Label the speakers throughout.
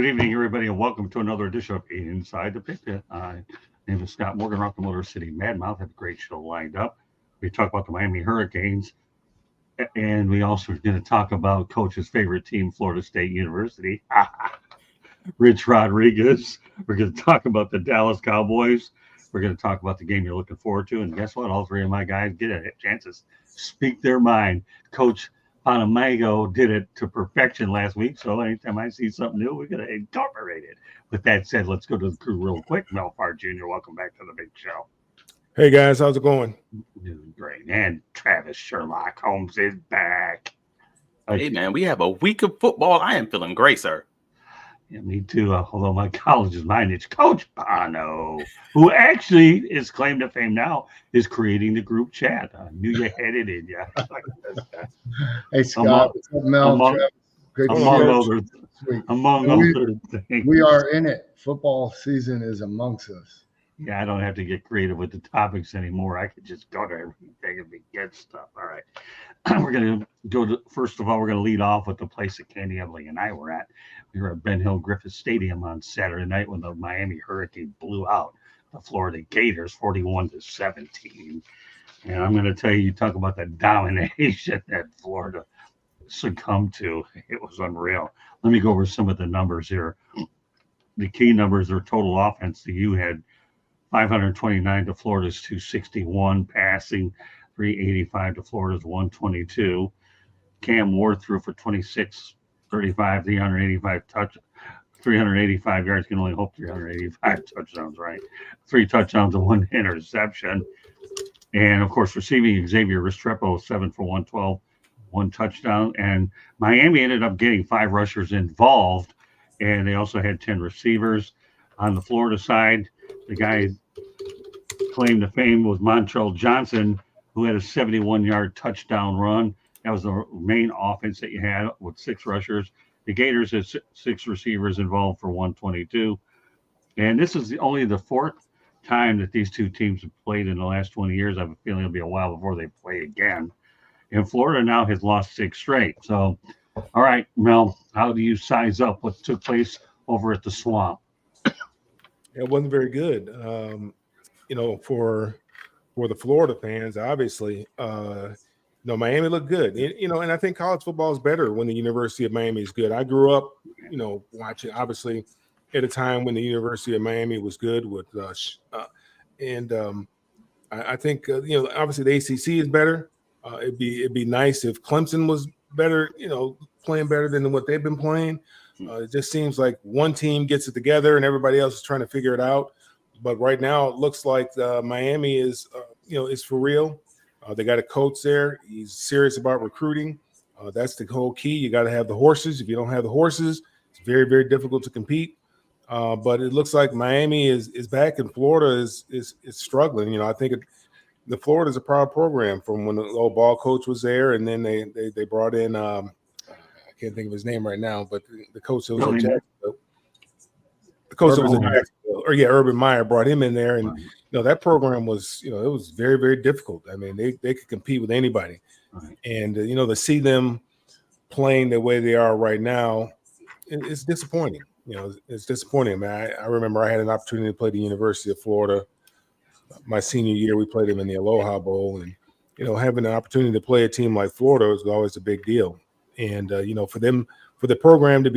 Speaker 1: Good evening, everybody, and welcome to another edition of Inside the Pit. My name is Scott Morgan, Rock the Motor City Madmouth. Have a great show lined up. We talk about the Miami Hurricanes, and we also are going to talk about Coach's favorite team, Florida State University, Rich Rodriguez. We're going to talk about the Dallas Cowboys. We're going to talk about the game you're looking forward to. And guess what? All three of my guys get a chance to speak their mind. Coach Panamago did it to perfection last week. So anytime I see something new, we're going to incorporate it. With that said, let's go to the crew real quick. Mel Farr Jr., welcome back to the big show.
Speaker 2: Hey, guys. How's it going?
Speaker 1: Doing great. And Travis Sherlock Holmes is back.
Speaker 3: Hey, man, we have a week of football. I am feeling great, sir.
Speaker 1: Yeah, me too. Although my college is mine, it's Coach Pano, who actually is claim to fame now, is creating the group chat. I knew you had it in you.
Speaker 4: Hey, Scott. What's up, Mel?
Speaker 1: Among other things.
Speaker 4: We are in it. Football season is amongst us.
Speaker 1: Yeah, I don't have to get creative with the topics anymore. I could just go to everything and be good stuff. All right. We're going to go to, first of all, we're going to lead off with the place that Candy Emily and I were at. We were at Ben Hill Griffith Stadium on Saturday night when the Miami Hurricane blew out the Florida Gators 41-17. And I'm going to tell you, you talk about the domination that Florida succumbed to. It was unreal. Let me go over some of the numbers here. The key numbers are total offense. The U had 529 to Florida's 261, passing 385 to Florida's 122. Cam Ward threw for 26, 35, 385 yards. Can only hope 385 touchdowns, right? 3 touchdowns and 1 interception. And of course, receiving Xavier Restrepo, 7 for 112, 1 touchdown. And Miami ended up getting 5 rushers involved, and they also had 10 receivers. On the Florida side, the guy claim to fame was Montrell Johnson, who had a 71-yard touchdown run. That was the main offense that you had with 6 rushers. The Gators had 6 receivers involved for 122. And this is only the 4th time that these two teams have played in the last 20 years. I have a feeling it'll be a while before they play again. And Florida now has lost 6 straight. So, all right, Mel, how do you size up what took place over at the Swamp?
Speaker 2: It wasn't very good. For the Florida fans, obviously, Miami looked good. And I think college football is better when the University of Miami is good. I grew up, watching, obviously, at a time when the University of Miami was good with, I think, obviously the ACC is better. It'd be nice if Clemson was better, playing better than what they've been playing. It just seems like one team gets it together and everybody else is trying to figure it out. But right now it looks like Miami is for real. They got a coach there. He's serious about recruiting. That's the whole key. You got to have the horses. If you don't have the horses, it's very, very difficult to compete. But it looks like Miami is back and Florida is struggling. I think the Florida is a proud program from when the old ball coach was there, and then they brought in I can't think of his name right now, but the coach that was in Jacksonville. The coach that was in Jacksonville, Urban Meyer brought him in there, and that program was, it was very, very difficult. I mean, they could compete with anybody, and to see them playing the way they are right now, it's disappointing. It's disappointing. I mean, I remember I had an opportunity to play the University of Florida my senior year. We played them in the Aloha Bowl, and having an opportunity to play a team like Florida is always a big deal. And for the program to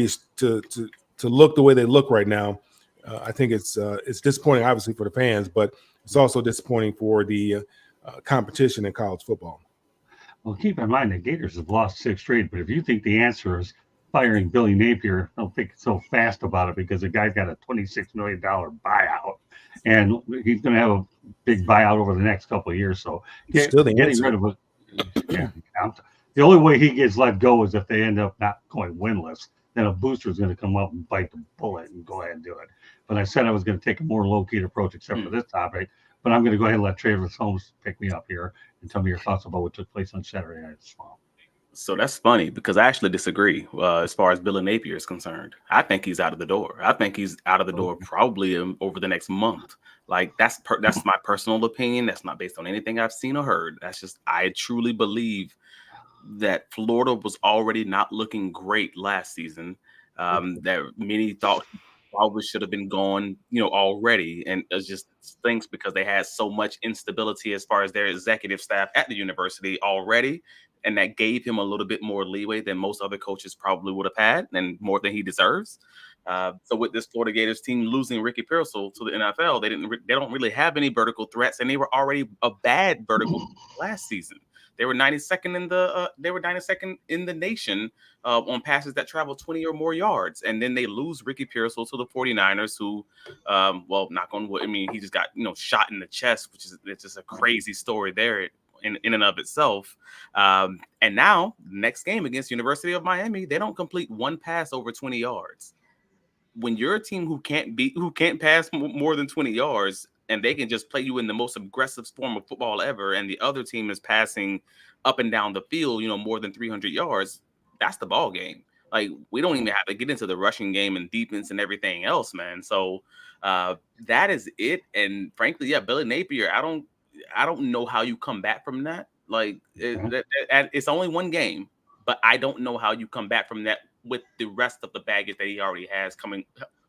Speaker 2: look the way they look right now, I think it's disappointing, obviously, for the fans, but it's also disappointing for the competition in college football.
Speaker 1: Well, keep in mind the Gators have lost 6 straight, but if you think the answer is firing Billy Napier, don't think so fast about it, because the guy's got a $26 million buyout, and he's going to have a big buyout over the next couple of years. So getting rid of it, the only way he gets let go is if they end up not going winless. Then a booster is going to come up and bite the bullet and go ahead and do it. But I said I was going to take a more low-key approach, except for this topic. But I'm going to go ahead and let Travis Holmes pick me up here and tell me your thoughts about what took place on Saturday night at the Swamp.
Speaker 3: So that's funny, because I actually disagree as far as Billy Napier is concerned. I think he's out of the door. I think he's out of the door probably over the next month. Like, that's my personal opinion. That's not based on anything I've seen or heard. That's just, I truly believe that Florida was already not looking great last season. that many thought probably should have been gone, already. And it just stinks because they had so much instability as far as their executive staff at the university already. And that gave him a little bit more leeway than most other coaches probably would have had, and more than he deserves. So with this Florida Gators team losing Ricky Pearsall to the NFL, they don't really have any vertical threats, and they were already a bad vertical last season. They were 92nd in the nation on passes that travel 20 or more yards. And then they lose Ricky Pearsall to the 49ers, who, knock on wood, I mean, he just got, shot in the chest, it's just a crazy story there in and of itself. And now, next game against University of Miami, they don't complete one pass over 20 yards. When you're a team who can't pass more than 20 yards, and they can just play you in the most aggressive form of football ever, and the other team is passing up and down the field, more than 300 yards, that's the ball game. Like, we don't even have to get into the rushing game and defense and everything else, man. So that is it. And frankly, yeah, Billy Napier, I don't know how you come back from that. Like, it's only one game, but I don't know how you come back from that with the rest of the baggage that he already has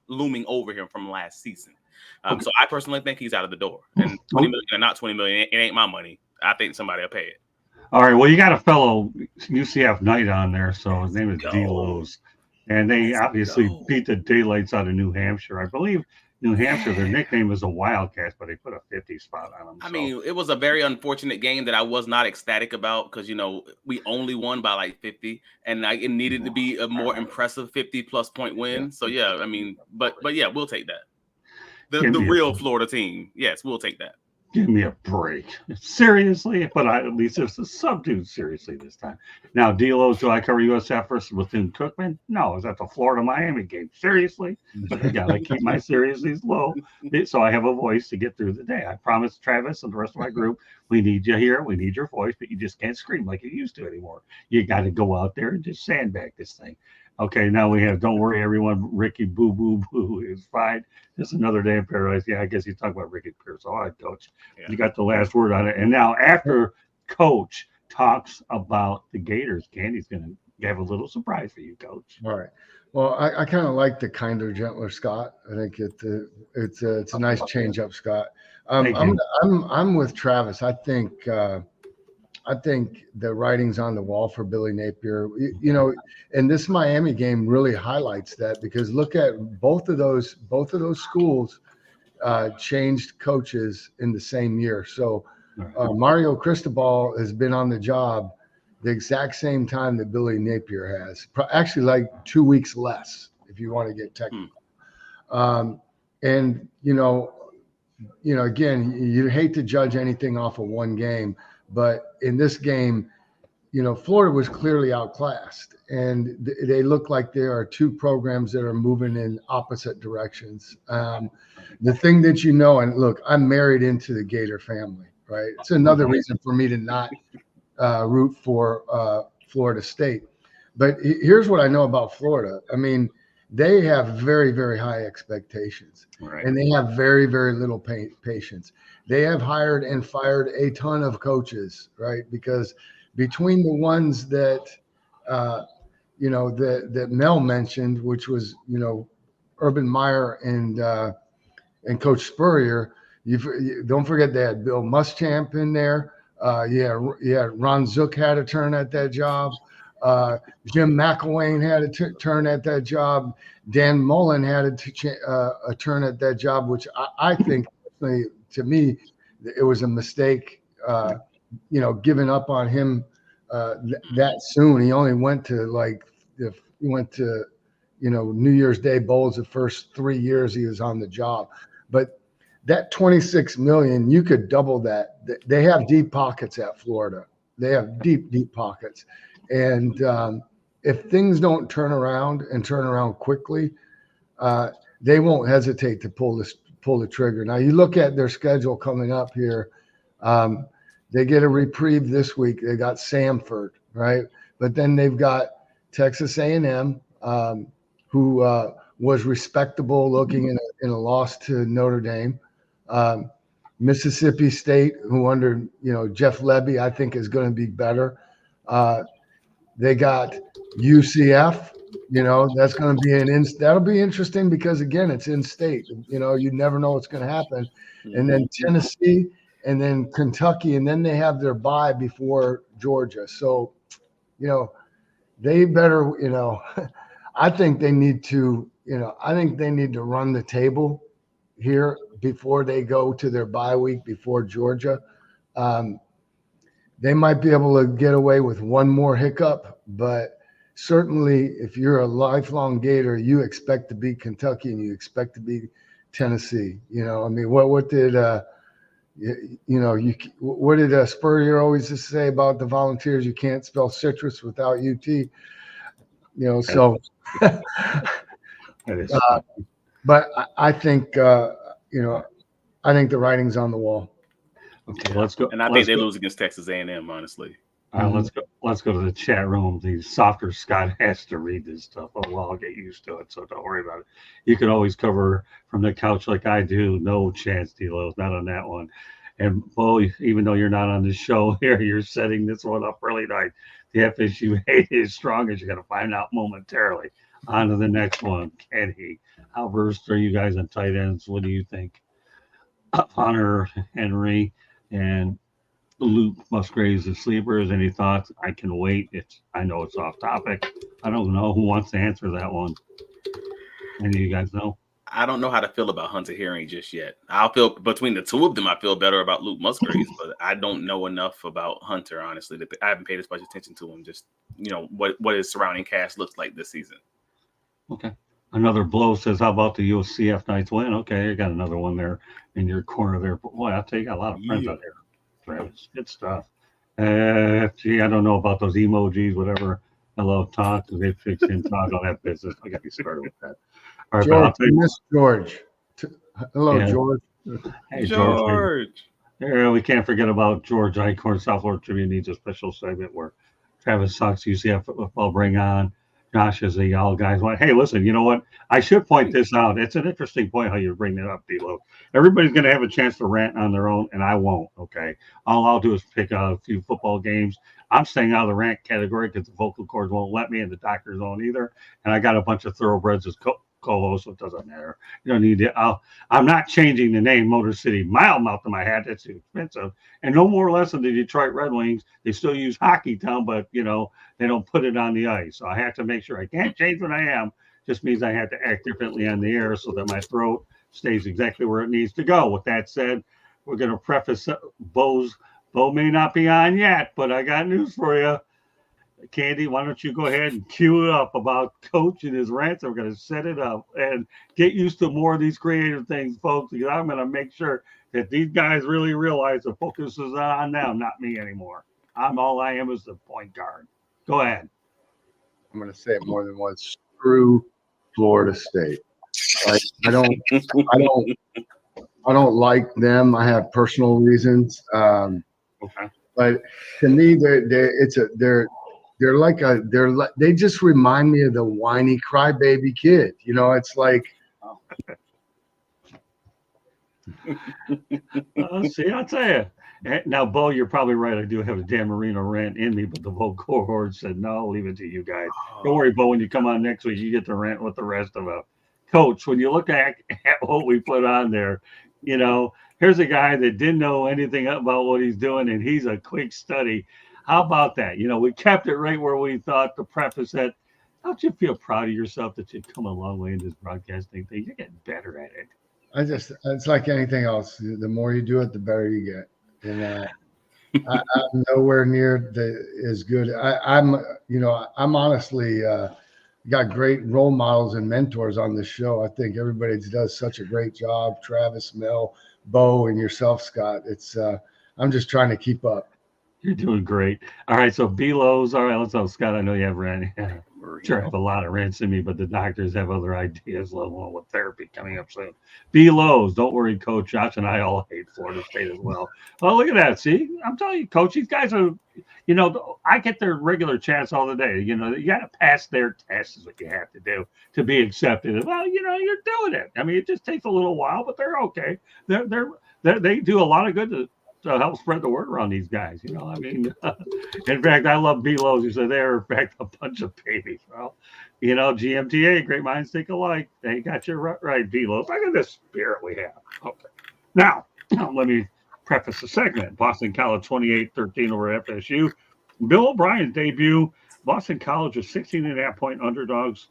Speaker 3: looming over him from last season. So I personally think he's out of the door. And 20 million or not 20 million, it ain't my money. I think somebody will pay it.
Speaker 1: All right. Well, you got a fellow UCF Knight on there, so his name is D-Lowe's. And they obviously beat the daylights out of New Hampshire. I believe New Hampshire, their nickname is a Wildcats, but they put a 50 spot on them.
Speaker 3: I mean, it was a very unfortunate game that I was not ecstatic about because, we only won by like 50, and it needed to be a more impressive 50-plus point win. So, yeah, I mean, but yeah, we'll take that. The real Florida team. Yes, we'll take that.
Speaker 1: Give me a break. Seriously? But at least it's a subdued seriously this time. Now, D-Lowe's, do I cover USF versus Bethune-Cookman? No, is that the Florida-Miami game? Seriously? But I got to keep my seriousness low so I have a voice to get through the day. I promised Travis and the rest of my group, we need you here. We need your voice, but you just can't scream like you used to anymore. You got to go out there and just sandbag this thing. Okay, now we have, don't worry, everyone, Ricky Boo Boo Boo is fine. Just another day in paradise. Yeah, I guess he's talking about Ricky Pearsall. All right, Coach. Yeah. You got the last word on it. And now after Coach talks about the Gators, Candy's going to have a little surprise for you, Coach.
Speaker 4: All right. Well, I kind of like the kinder, gentler Scott. I think it's a nice change up, Scott. I'm with Travis. I think the writing's on the wall for Billy Napier, and this Miami game really highlights that because look at both of those schools changed coaches in the same year. So Mario Cristobal has been on the job the exact same time that Billy Napier has, actually like 2 weeks less, if you want to get technical. And again, you hate to judge anything off of one game. But in this game, Florida was clearly outclassed, and they look like there are two programs that are moving in opposite directions. The thing that and look, I'm married into the Gator family, right? It's another reason for me to not root for Florida State. But here's what I know about Florida. I mean, they have very, very high expectations, and they have very, very little patience. They have hired and fired a ton of coaches, right? Because between the ones that, that Mel mentioned, which was, Urban Meyer and Coach Spurrier, you don't forget they had Bill Muschamp in there. Ron Zook had a turn at that job. Jim McElwain had a turn at that job. Dan Mullen had a turn at that job, which I think, to me, it was a mistake, giving up on him that soon. He only went to New Year's Day bowls the first 3 years he was on the job. But that $26 million, you could double that. They have deep pockets at Florida. They have deep, deep pockets. And if things don't turn around quickly, they won't hesitate to pull the trigger. Now you look at their schedule coming up here. They get a reprieve this week. They got Samford, right? But then they've got Texas A&M, who was respectable looking in a loss to Notre Dame. Mississippi State, who under Jeff Lebby, I think is going to be better. They got UCF, You know, that's going to be that'll be interesting because again, it's in state. You know, you never know what's going to happen. And then Tennessee, and then Kentucky, and then they have their bye before Georgia. So, you know, they better. You know, I think they need to. You know, I think they need to run the table here before they go to their bye week before Georgia. They might be able to get away with one more hiccup, but certainly if you're a lifelong Gator, you expect to beat Kentucky and you expect to beat Tennessee. You know, I mean, what did what did Spurrier always just say about the Volunteers? You can't spell citrus without UT. You know, so. But I think you know, I think the writing's on the wall.
Speaker 1: Okay, let's go.
Speaker 3: And I think they lose against Texas A&M, honestly.
Speaker 1: Let's go to the chat room. The softer Scott has to read this stuff. Oh, well, I'll get used to it, so don't worry about it. You can always cover from the couch like I do. No chance, D-Lo, not on that one. And, Bo, even though you're not on the show here, you're setting this one up really nice. The FSU hate is strong as you're going to find out momentarily. On to the next one. Can he? How versed are you guys on tight ends? What do you think? Hunter, Henry, and Luke Musgraves as sleepers. Any thoughts? I can wait. I know it's off topic. I don't know who wants to answer that one. Any of you guys know?
Speaker 3: I don't know how to feel about Hunter Henry just yet. I'll feel between the two of them. I feel better about Luke Musgraves, but I don't know enough about Hunter. Honestly, I haven't paid as much attention to him. Just what his surrounding cast looks like this season.
Speaker 1: Okay. Another blow says, how about the UCF Knights win? Okay, I got another one there in your corner there. But boy, I'll tell you, got a lot of friends out there. Travis, good stuff. Gee, I don't know about those emojis, whatever. Hello, talk. They fix in talk on that business. I got to be started with that. All right,
Speaker 4: George, Miss George. Hello,
Speaker 1: Yeah.
Speaker 4: George.
Speaker 1: Hey, George. Yeah, we can't forget about George Eichhorn. South Florida Tribune needs a special segment where Travis sucks. UCF football, bring on. Josh is the all guys. Hey, listen, you know what? I should point this out. It's an interesting point how you bring that up, D-Lo. Everybody's going to have a chance to rant on their own, and I won't, okay? All I'll do is pick out a few football games. I'm staying out of the rant category because the vocal cords won't let me, and the doctors won't either. And I got a bunch of thoroughbreds as co-hosts, so it doesn't matter. You don't need to. I'm not changing the name Motor City Mile Mouth to my hat. That's too expensive. And no more or less than the Detroit Red Wings. They still use Hockey Town, but, you know, they don't put it on the ice. So I have to make sure I can't change what I am. Just means I have to act differently on the air so that my throat stays exactly where it needs to go. With that said, we're going to preface Bo may not be on yet, but I got news for you. Candy, why don't you go ahead and cue it up about Coach and his rants? We're going to set it up and get used to more of these creative things, folks, because I'm going to make sure that these guys really realize the focus is on them, not me anymore. All I am is the point guard. Go ahead.
Speaker 4: I'm going to say it more than once. Screw Florida State. Like, I don't like them. I have personal reasons.
Speaker 1: Okay.
Speaker 4: But to me, they just remind me of the whiny crybaby kid. You know, it's like.
Speaker 1: See, I'll tell you. Now, Bo, you're probably right. I do have a Dan Marino rant in me, but the vocal cord said, no, I'll leave it to you guys. Don't worry, Bo, when you come on next week, you get to rant with the rest of us. Coach, when you look at what we put on there, you know, here's a guy that didn't know anything about what he's doing, and he's a quick study. How about that? You know, we kept it right where we thought. The preface that, don't you feel proud of yourself that you've come a long way in this broadcasting thing? You're getting better at it.
Speaker 4: It's like anything else. The more you do it, the better you get. And I'm nowhere near as good. I'm honestly got great role models and mentors on this show. I think everybody does such a great job. Travis, Mel, Bo, and yourself, Scott. I'm just trying to keep up.
Speaker 1: You're doing great. All right, so B-Lows. All right, let's go. Scott, I know you have rant. Sure, I have a lot of rants in me, but the doctors have other ideas, let alone with therapy coming up soon. B-Lows. Don't worry, Coach. Josh and I all hate Florida State as well. Oh, look at that. See, I'm telling you, Coach, these guys are, you know, I get their regular chats all the day. You know, you got to pass their test is what you have to do to be accepted. Well, you know, you're doing it. I mean, it just takes a little while, but they're okay. They do a lot of good to help spread the word around these guys. You know, I mean, in fact, I love B-Lows. He said they're in fact a bunch of babies. Well, you know, GMTA, great minds think alike. They got you right, B-Lows. Look at this spirit we have. Okay, now let me preface the segment. Boston College 28-13 over FSU. Bill O'Brien's debut. Boston College is 16.5-point underdogs.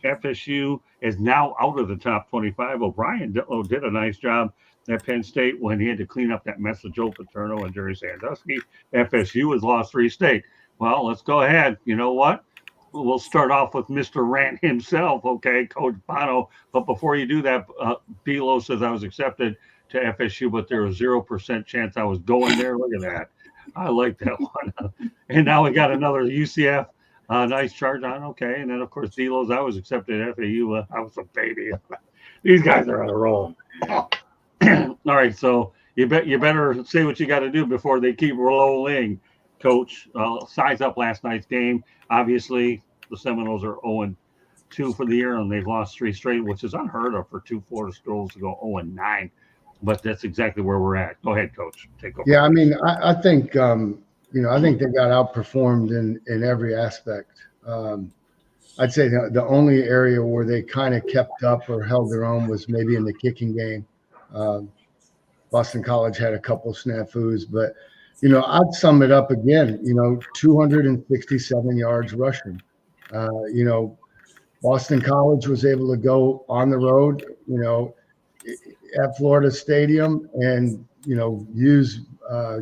Speaker 1: FSU is now out of the top 25. O'Brien did a nice job at Penn State when he had to clean up that mess of Joe Paterno and Jerry Sandusky. FSU has lost 3 straight. Well, let's go ahead. You know what? We'll start off with Mr. Rant himself, okay, Coach Bono. But before you do that, Bilo says I was accepted to FSU, but there was 0% chance I was going there. Look at that. I like that one. And now we got another UCF. Nice charge on. Okay. And then, of course, Delos, I was accepted at FAU. I was a baby. These guys are on a roll. All right. So you better say what you got to do before they keep rolling, Coach. Size up last night's game. Obviously, the Seminoles are 0-2 for the year, and they've lost 3 straight, which is unheard of for 2 Florida schools to go 0-9. But that's exactly where we're at. Go ahead, Coach. Take over.
Speaker 4: Yeah, I mean, I think I think they got outperformed in every aspect. I'd say the only area where they kind of kept up or held their own was maybe in the kicking game. Boston College had a couple snafus, but I'd sum it up again. 267 yards rushing. Boston College was able to go on the road, at Florida Stadium and use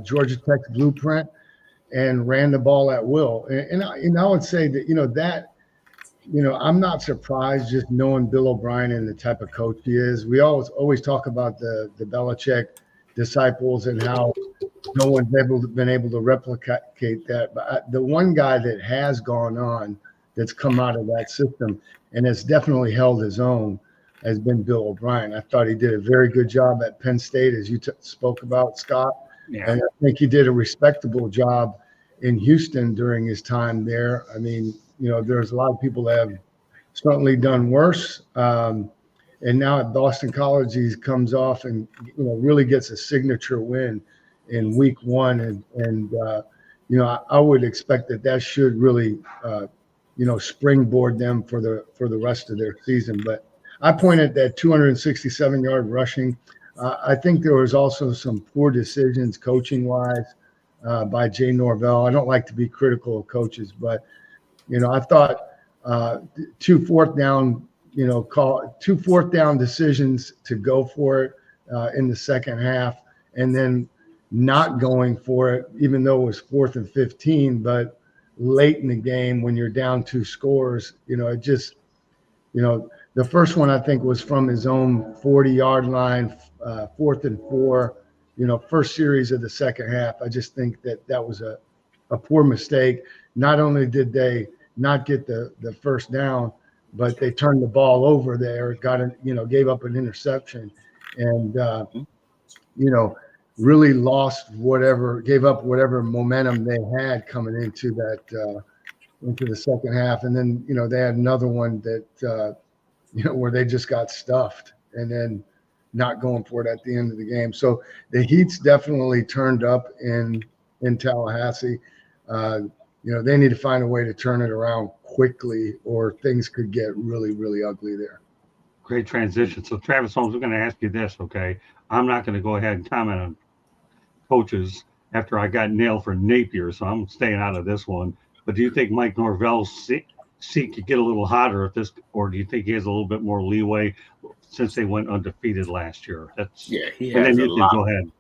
Speaker 4: Georgia Tech's blueprint and ran the ball at will. And I would say that I'm not surprised just knowing Bill O'Brien and the type of coach he is. We always talk about the Belichick disciples and how no one's been able to replicate that. But the one guy that has gone on that's come out of that system and has definitely held his own has been Bill O'Brien. I thought he did a very good job at Penn State, as you spoke about, Scott. Yeah. And I think he did a respectable job in Houston during his time there. I mean, there's a lot of people that have certainly done worse. And now at Boston College, he comes off and, really gets a signature win in week 1. And I would expect that should really, springboard them for the rest of their season. But I pointed that 267-yard rushing. I think there was also some poor decisions coaching-wise by Jay Norvell. I don't like to be critical of coaches, but I thought 2 fourth down decisions to go for it in the second half, and then not going for it, even though it was 4th and 15. But late in the game, when you're down 2 scores, it just the first one I think was from his own 40-yard line, 4th and 4, first series of the second half. I just think that was a poor mistake. Not only did they not get the first down, but they turned the ball over there, gave up an interception, and really gave up whatever momentum they had coming into the second half. And then they had another one that where they just got stuffed and then not going for it at the end of the game. So the heat's definitely turned up in Tallahassee. They need to find a way to turn it around quickly, or things could get really, really ugly there.
Speaker 1: Great transition. So Travis Holmes, we're going to ask you this, okay? I'm not going to go ahead and comment on coaches after I got nailed for Napier, so I'm staying out of this one. But do you think Mike Norvell's seat could get a little hotter at this, or do you think he has a little bit more leeway since they went undefeated last year?
Speaker 3: He has a lot.
Speaker 1: Go ahead.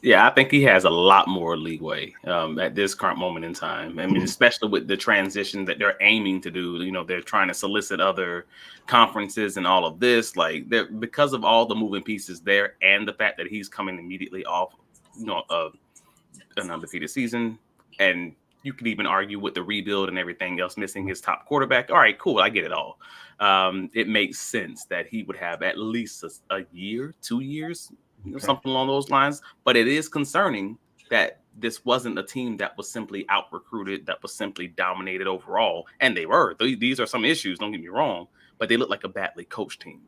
Speaker 3: Yeah, I think he has a lot more leeway at this current moment in time. I mean, especially with the transition that they're aiming to do. They're trying to solicit other conferences and all of this. Like, because of all the moving pieces there, and the fact that he's coming immediately off, an undefeated season, and you could even argue with the rebuild and everything else, missing his top quarterback. All right, cool. I get it all. It makes sense that he would have at least a year, 2 years, something along those lines. But it is concerning that this wasn't a team that was simply out-recruited, that was simply dominated overall. And they were. These are some issues, don't get me wrong, but they look like a badly coached team.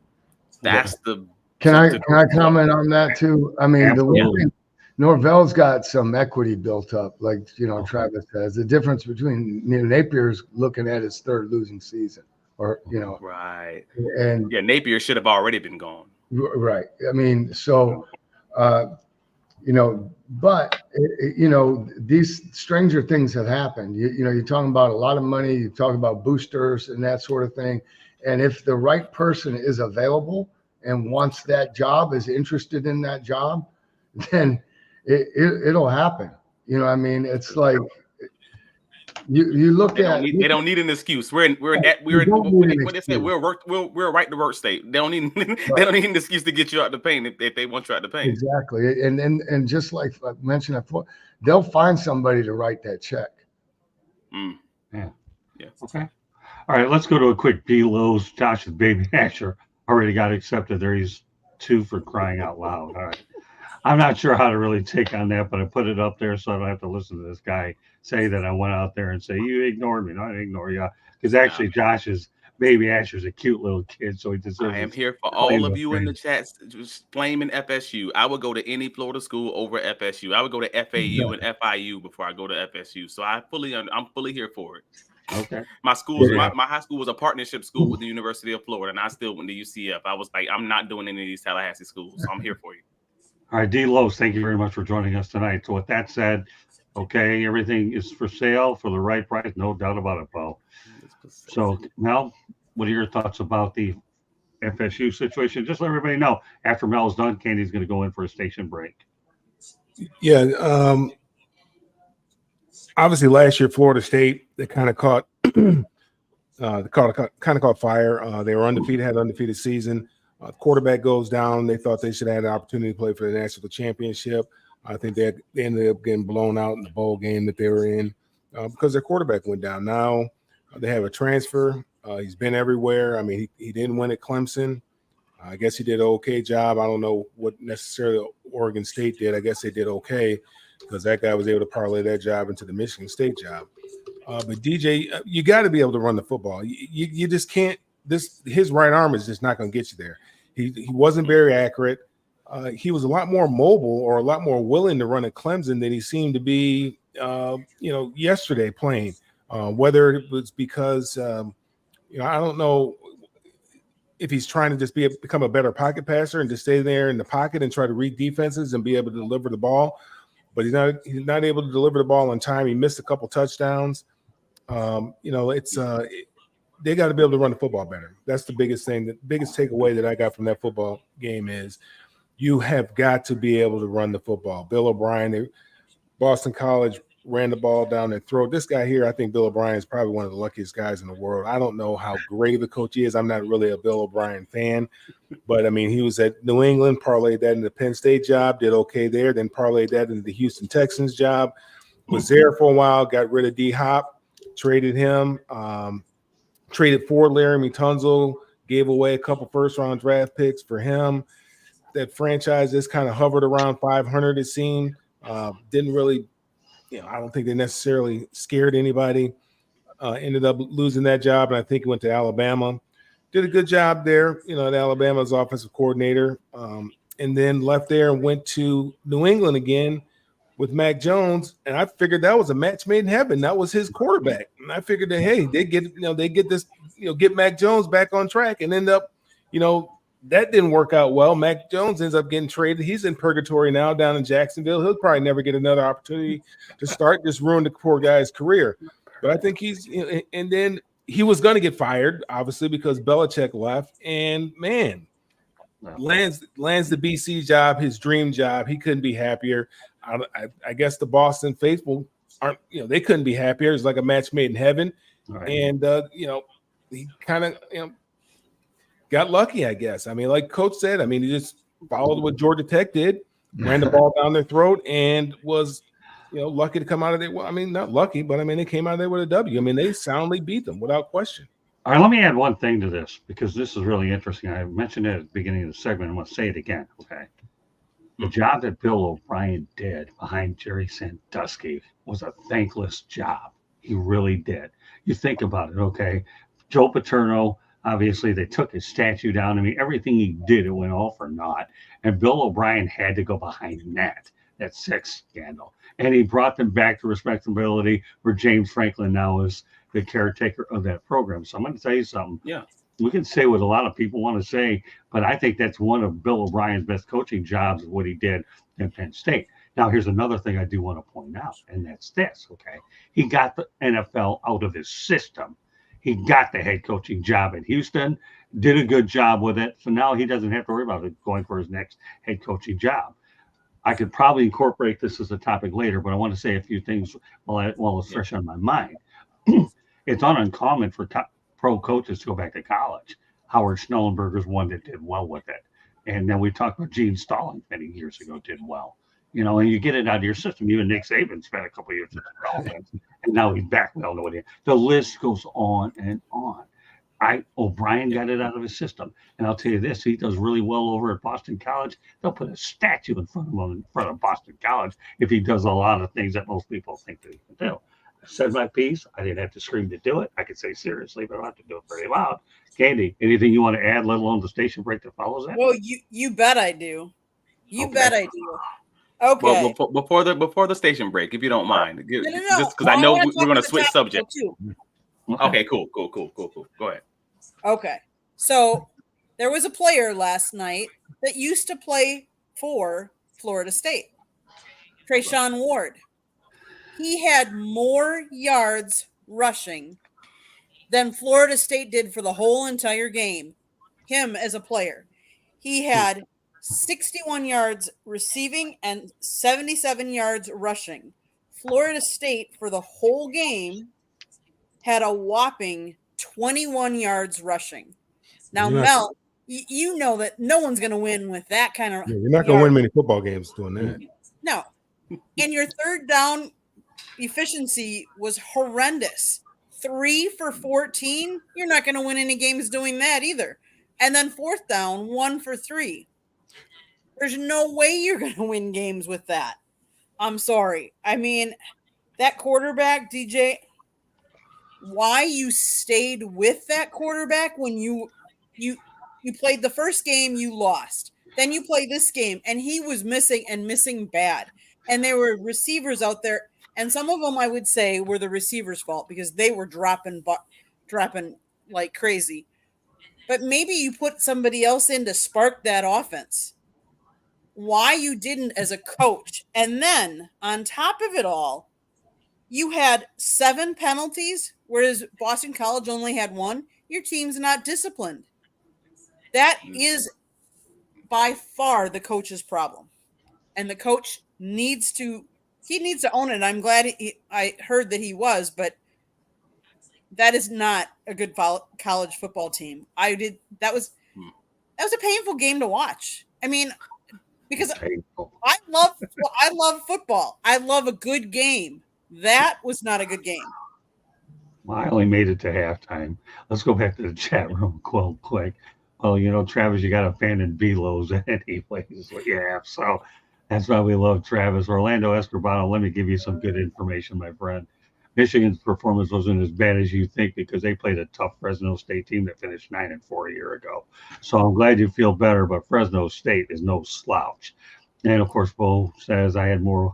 Speaker 3: That's the...
Speaker 4: Can I comment on that too? I mean, Norvell's got some equity built up, like
Speaker 1: Okay.
Speaker 4: Travis says. The difference between Napier's looking at his third losing season, or
Speaker 3: Right.
Speaker 4: and
Speaker 3: Yeah, Napier should have already been gone.
Speaker 4: right. I mean, so but these stranger things have happened. You're talking about a lot of money. You talk about boosters and that sort of thing, and if the right person is available and wants that job, is interested in that job, then it'll happen. I mean, it's like you look at.
Speaker 3: They don't need an excuse. We're in what they said. We're a right to work state. They don't need they don't need an excuse to get you out the pain if they want you out the pain.
Speaker 4: Exactly, and just like I mentioned before, they'll find somebody to write that check.
Speaker 1: Yeah. Okay. All right, let's go to a quick B. Lowe's. Josh's baby Asher already got accepted there. He's 2 for crying out loud. All right. I'm not sure how to really take on that, but I put it up there so I don't have to listen to this guy say that I went out there and say, you ignored me. No, I didn't ignore you. Because actually, Josh's baby Asher's a cute little kid, so he deserves
Speaker 3: I am here for all of you in the chats just blaming FSU. I would go to any Florida school over FSU. I would go to FAU and FIU before I go to FSU. So I'm fully here for it.
Speaker 1: Okay.
Speaker 3: My high school was a partnership school with the University of Florida, and I still went to UCF. I was like, I'm not doing any of these Tallahassee schools, so I'm here for you.
Speaker 1: All right, D. Lowe's, thank you very much for joining us tonight. So with that said, okay, everything is for sale for the right price, no doubt about it, Bo. So, Mel, what are your thoughts about the FSU situation? Just let everybody know, after Mel is done, Candy's going to go in for a station break.
Speaker 2: Yeah, obviously last year Florida State, they kind of caught fire. They were undefeated, had an undefeated season. Quarterback goes down. They thought they should have had an opportunity to play for the national championship. I think they ended up getting blown out in the bowl game that they were in because their quarterback went down. Now they have a transfer. He's been everywhere. I mean, he didn't win at Clemson. I guess he did an okay job. I don't know what necessarily Oregon State did. I guess they did okay because that guy was able to parlay that job into the Michigan State job. But DJ, you got to be able to run the football. You just can't. His right arm is just not going to get you there. He wasn't very accurate. He was a lot more mobile or a lot more willing to run at Clemson than he seemed to be, yesterday playing. Whether it was because, I don't know if he's trying to just become a better pocket passer and just stay there in the pocket and try to read defenses and be able to deliver the ball. But he's not able to deliver the ball on time. He missed a couple touchdowns. They got to be able to run the football better. That's the biggest thing. The biggest takeaway that I got from that football game is you have got to be able to run the football. Bill O'Brien, Boston College, ran the ball down their throat. This guy here, I think Bill O'Brien is probably one of the luckiest guys in the world. I don't know how great of a coach he is. I'm not really a Bill O'Brien fan, but I mean, he was at New England, parlayed that into the Penn State job, did okay there, then parlayed that into the Houston Texans job, was there for a while, got rid of D-Hop, traded him, traded for Laramie Tunzel, gave away a couple first-round draft picks for him. That franchise just kind of hovered around 500, it seemed. Didn't really, I don't think they necessarily scared anybody. Ended up losing that job, and I think he went to Alabama. Did a good job there, at Alabama's offensive coordinator, and then left there and went to New England again with Mac Jones, and I figured that was a match made in heaven. That was his quarterback, and I figured that they get Mac Jones back on track, and end up, that didn't work out well. Mac Jones ends up getting traded. He's in purgatory now down in Jacksonville. He'll probably never get another opportunity to start. Just ruined the poor guy's career. But I think and then he was going to get fired, obviously, because Belichick left, and man, lands the BC job, his dream job. He couldn't be happier. I guess the Boston faithful aren't, they couldn't be happier. It's like a match made in heaven. Right. And, he kind of, got lucky, I guess. I mean, like Coach said, he just followed what Georgia Tech did, ran the ball down their throat, and was, lucky to come out of there. Well, not lucky, but they came out of there with a W. They soundly beat them without question.
Speaker 1: All right, let me add one thing to this because this is really interesting. I mentioned it at the beginning of the segment. I'm going to say it again, okay? The job that Bill O'Brien did behind Jerry Sandusky was a thankless job. He really did. You think about it, okay? Joe Paterno, obviously, they took his statue down. Everything he did, it went all for naught. And Bill O'Brien had to go behind that. that sex scandal. And he brought them back to respectability where James Franklin now is the caretaker of that program. So I'm going to tell you something.
Speaker 3: Yeah.
Speaker 1: We can say what a lot of people want to say, but I think that's one of Bill O'Brien's best coaching jobs of what he did in Penn State. Now, here's another thing I do want to point out, and that's this, okay? He got the NFL out of his system. He got the head coaching job at Houston, did a good job with it. So now he doesn't have to worry about it going for his next head coaching job. I could probably incorporate this as a topic later, but I want to say a few things while it's fresh on my mind. It's not uncommon for pro coaches to go back to college. Howard Schnellenberger's one that did well with it. And then we talked about Gene Stallings many years ago did well. And you get it out of your system. Even Nick Saban spent a couple of years at the Dolphins, and now he's back. We all know what he is. The list goes on and on. O'Brien got it out of his system. And I'll tell you this, he does really well over at Boston College. They'll put a statue in front of him in front of Boston College if he does a lot of things that most people think that he can do. I said my piece. I didn't have to scream to do it. I could say seriously, but I don't have to do it very loud. Candy, anything you want to add, let alone the station break that follows that?
Speaker 5: Well, you bet I do. You
Speaker 1: Okay.
Speaker 5: bet I do. Okay.
Speaker 3: Well, before the station break, if you don't mind,
Speaker 5: No.
Speaker 3: just because I know we're going to switch subject.
Speaker 5: Too.
Speaker 3: Okay, cool. Go ahead.
Speaker 5: Okay. So there was a player last night that used to play for Florida State, Trayshawn Ward. He had more yards rushing than Florida State did for the whole entire game. Him as a player. He had 61 yards receiving and 77 yards rushing. Florida State for the whole game had a whopping 21 yards rushing. Now, Mel, you know that no one's going to win with that kind of.
Speaker 2: Yeah, you're not going to win many football games doing that.
Speaker 5: No. And your third down efficiency was horrendous. 3 for 14. You're not going to win any games doing that either. And then fourth down, 1 for 3. There's no way you're going to win games with that. I'm sorry. I mean, that quarterback, DJ, why you stayed with that quarterback when you played the first game, you lost. Then you play this game, and he was missing bad. And there were receivers out there, and some of them I would say were the receivers' fault because they were dropping like crazy. But maybe you put somebody else in to spark that offense. Why you didn't as a coach. And then on top of it all, you had 7 penalties, whereas Boston College only had 1. Your team's not disciplined. That is by far the coach's problem. And the coach needs to own it. I'm glad I heard that he was, but that is not a good college football team. That was a painful game to watch. I mean, because I love football. I love a good game. That was not a good game.
Speaker 1: Well, I only made it to halftime. Let's go back to the chat room quick. Oh, Travis, you got to abandon Belos anyways. Yeah, so that's why we love Travis. Orlando Escobar, let me give you some good information, my friend. Michigan's performance wasn't as bad as you think because they played a tough Fresno State team that finished 9-4 a year ago. So I'm glad you feel better, but Fresno State is no slouch. And of course, Bo says I had more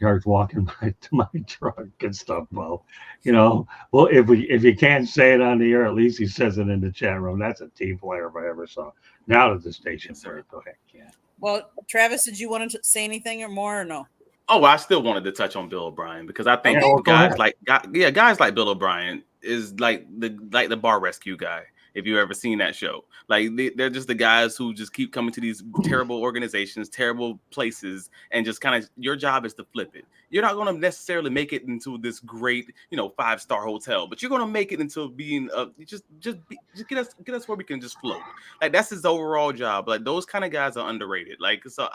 Speaker 1: yards walking to my truck. Good stuff, Bo. Well, if you can't say it on the air, at least he says it in the chat room. That's a team player if I ever saw. Now to the station, sir. Go ahead, Ken.
Speaker 5: Well, Travis, did you want to say anything or more or no?
Speaker 3: Oh, well, I still wanted to touch on Bill O'Brien because I think guys like Bill O'Brien is like the bar rescue guy. If you ever seen that show, like they're just the guys who just keep coming to these terrible organizations, terrible places, and just kind of your job is to flip it. You're not going to necessarily make it into this great, 5-star hotel, but you're going to make it into being just get us where we can just float. Like that's his overall job. Like those kind of guys are underrated. Like so,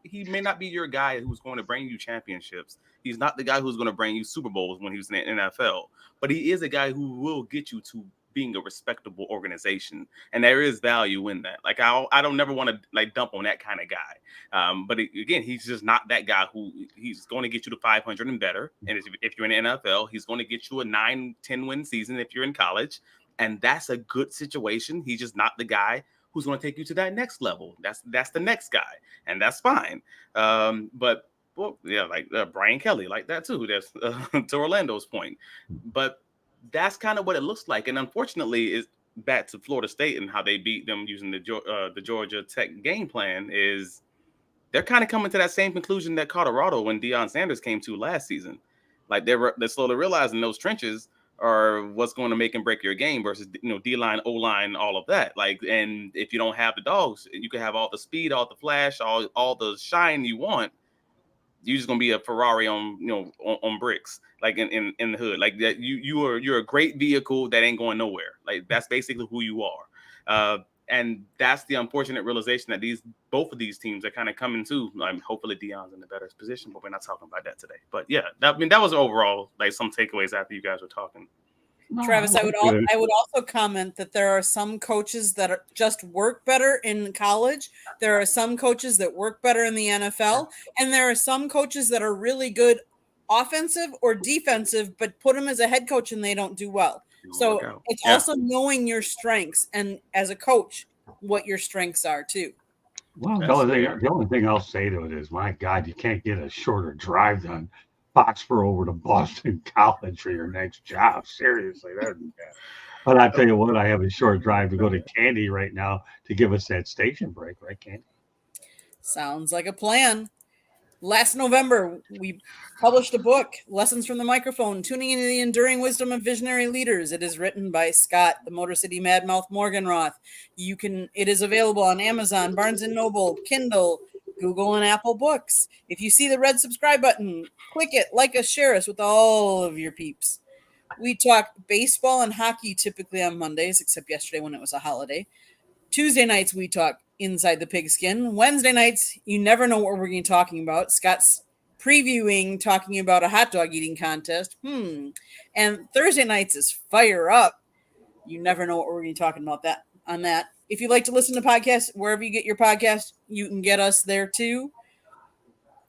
Speaker 3: he may not be your guy who's going to bring you championships. He's not the guy who's going to bring you Super Bowls when he was in the NFL, but he is a guy who will get you to being a respectable organization, and there is value in that. Like I don't never want to dump on that kind of guy, but again, he's just not that guy who he's going to get you to 500 and better. And if you're in the NFL, he's going to get you a 9-10 win season if you're in college, and that's a good situation. He's just not the guy who's going to take you to that next level. That's the next guy, and that's fine. But Well, yeah, like Brian Kelly, like that too. That's to Orlando's point, but that's kind of what it looks like. And unfortunately, is back to Florida State and how they beat them using the Georgia Tech game plan is they're kind of coming to that same conclusion that Colorado when Deion Sanders came to last season. Like they're slowly realizing those trenches are what's going to make and break your game versus D-line, O-line, all of that. Like, and if you don't have the dogs, you can have all the speed, all the flash, all the shine you want. You're just gonna be a Ferrari on on bricks, like in the hood, like that. You're a great vehicle that ain't going nowhere. Like that's basically who you are, and that's the unfortunate realization that both of these teams are kind of coming to. Hopefully Deion's in the better position, but we're not talking about that today. But yeah, that was overall like some takeaways after you guys were talking.
Speaker 5: Travis, I would also comment that there are some coaches that just work better in college. There are some coaches that work better in the NFL, and there are some coaches that are really good offensive or defensive, but put them as a head coach and they don't do well. So it's also knowing your strengths and as a coach, what your strengths are too.
Speaker 1: Well, the only thing I'll say to it is, my God, you can't get a shorter drive than Foxborough over to Boston College for your next job. Seriously, but I tell you what, I have a short drive to go to Candy right now to give us that station break, right, Candy?
Speaker 5: Sounds like a plan. Last November, we published a book, Lessons from the Microphone, Tuning into the Enduring Wisdom of Visionary Leaders. It is written by Scott, the Motor City Madmouth Morganroth. It is available on Amazon, Barnes & Noble, Kindle, Google, and Apple Books. If you see the red subscribe button, click it, like us, share us with all of your peeps. We talk baseball and hockey typically on Mondays, except yesterday when it was a holiday. Tuesday nights, we talk Inside the Pigskin. Wednesday nights, you never know what we're going to be talking about. Scott's previewing, talking about a hot dog eating contest. And Thursday nights is Fire Up. You never know what we're going to be talking about on that. If you'd like to listen to podcasts, wherever you get your podcast, you can get us there too.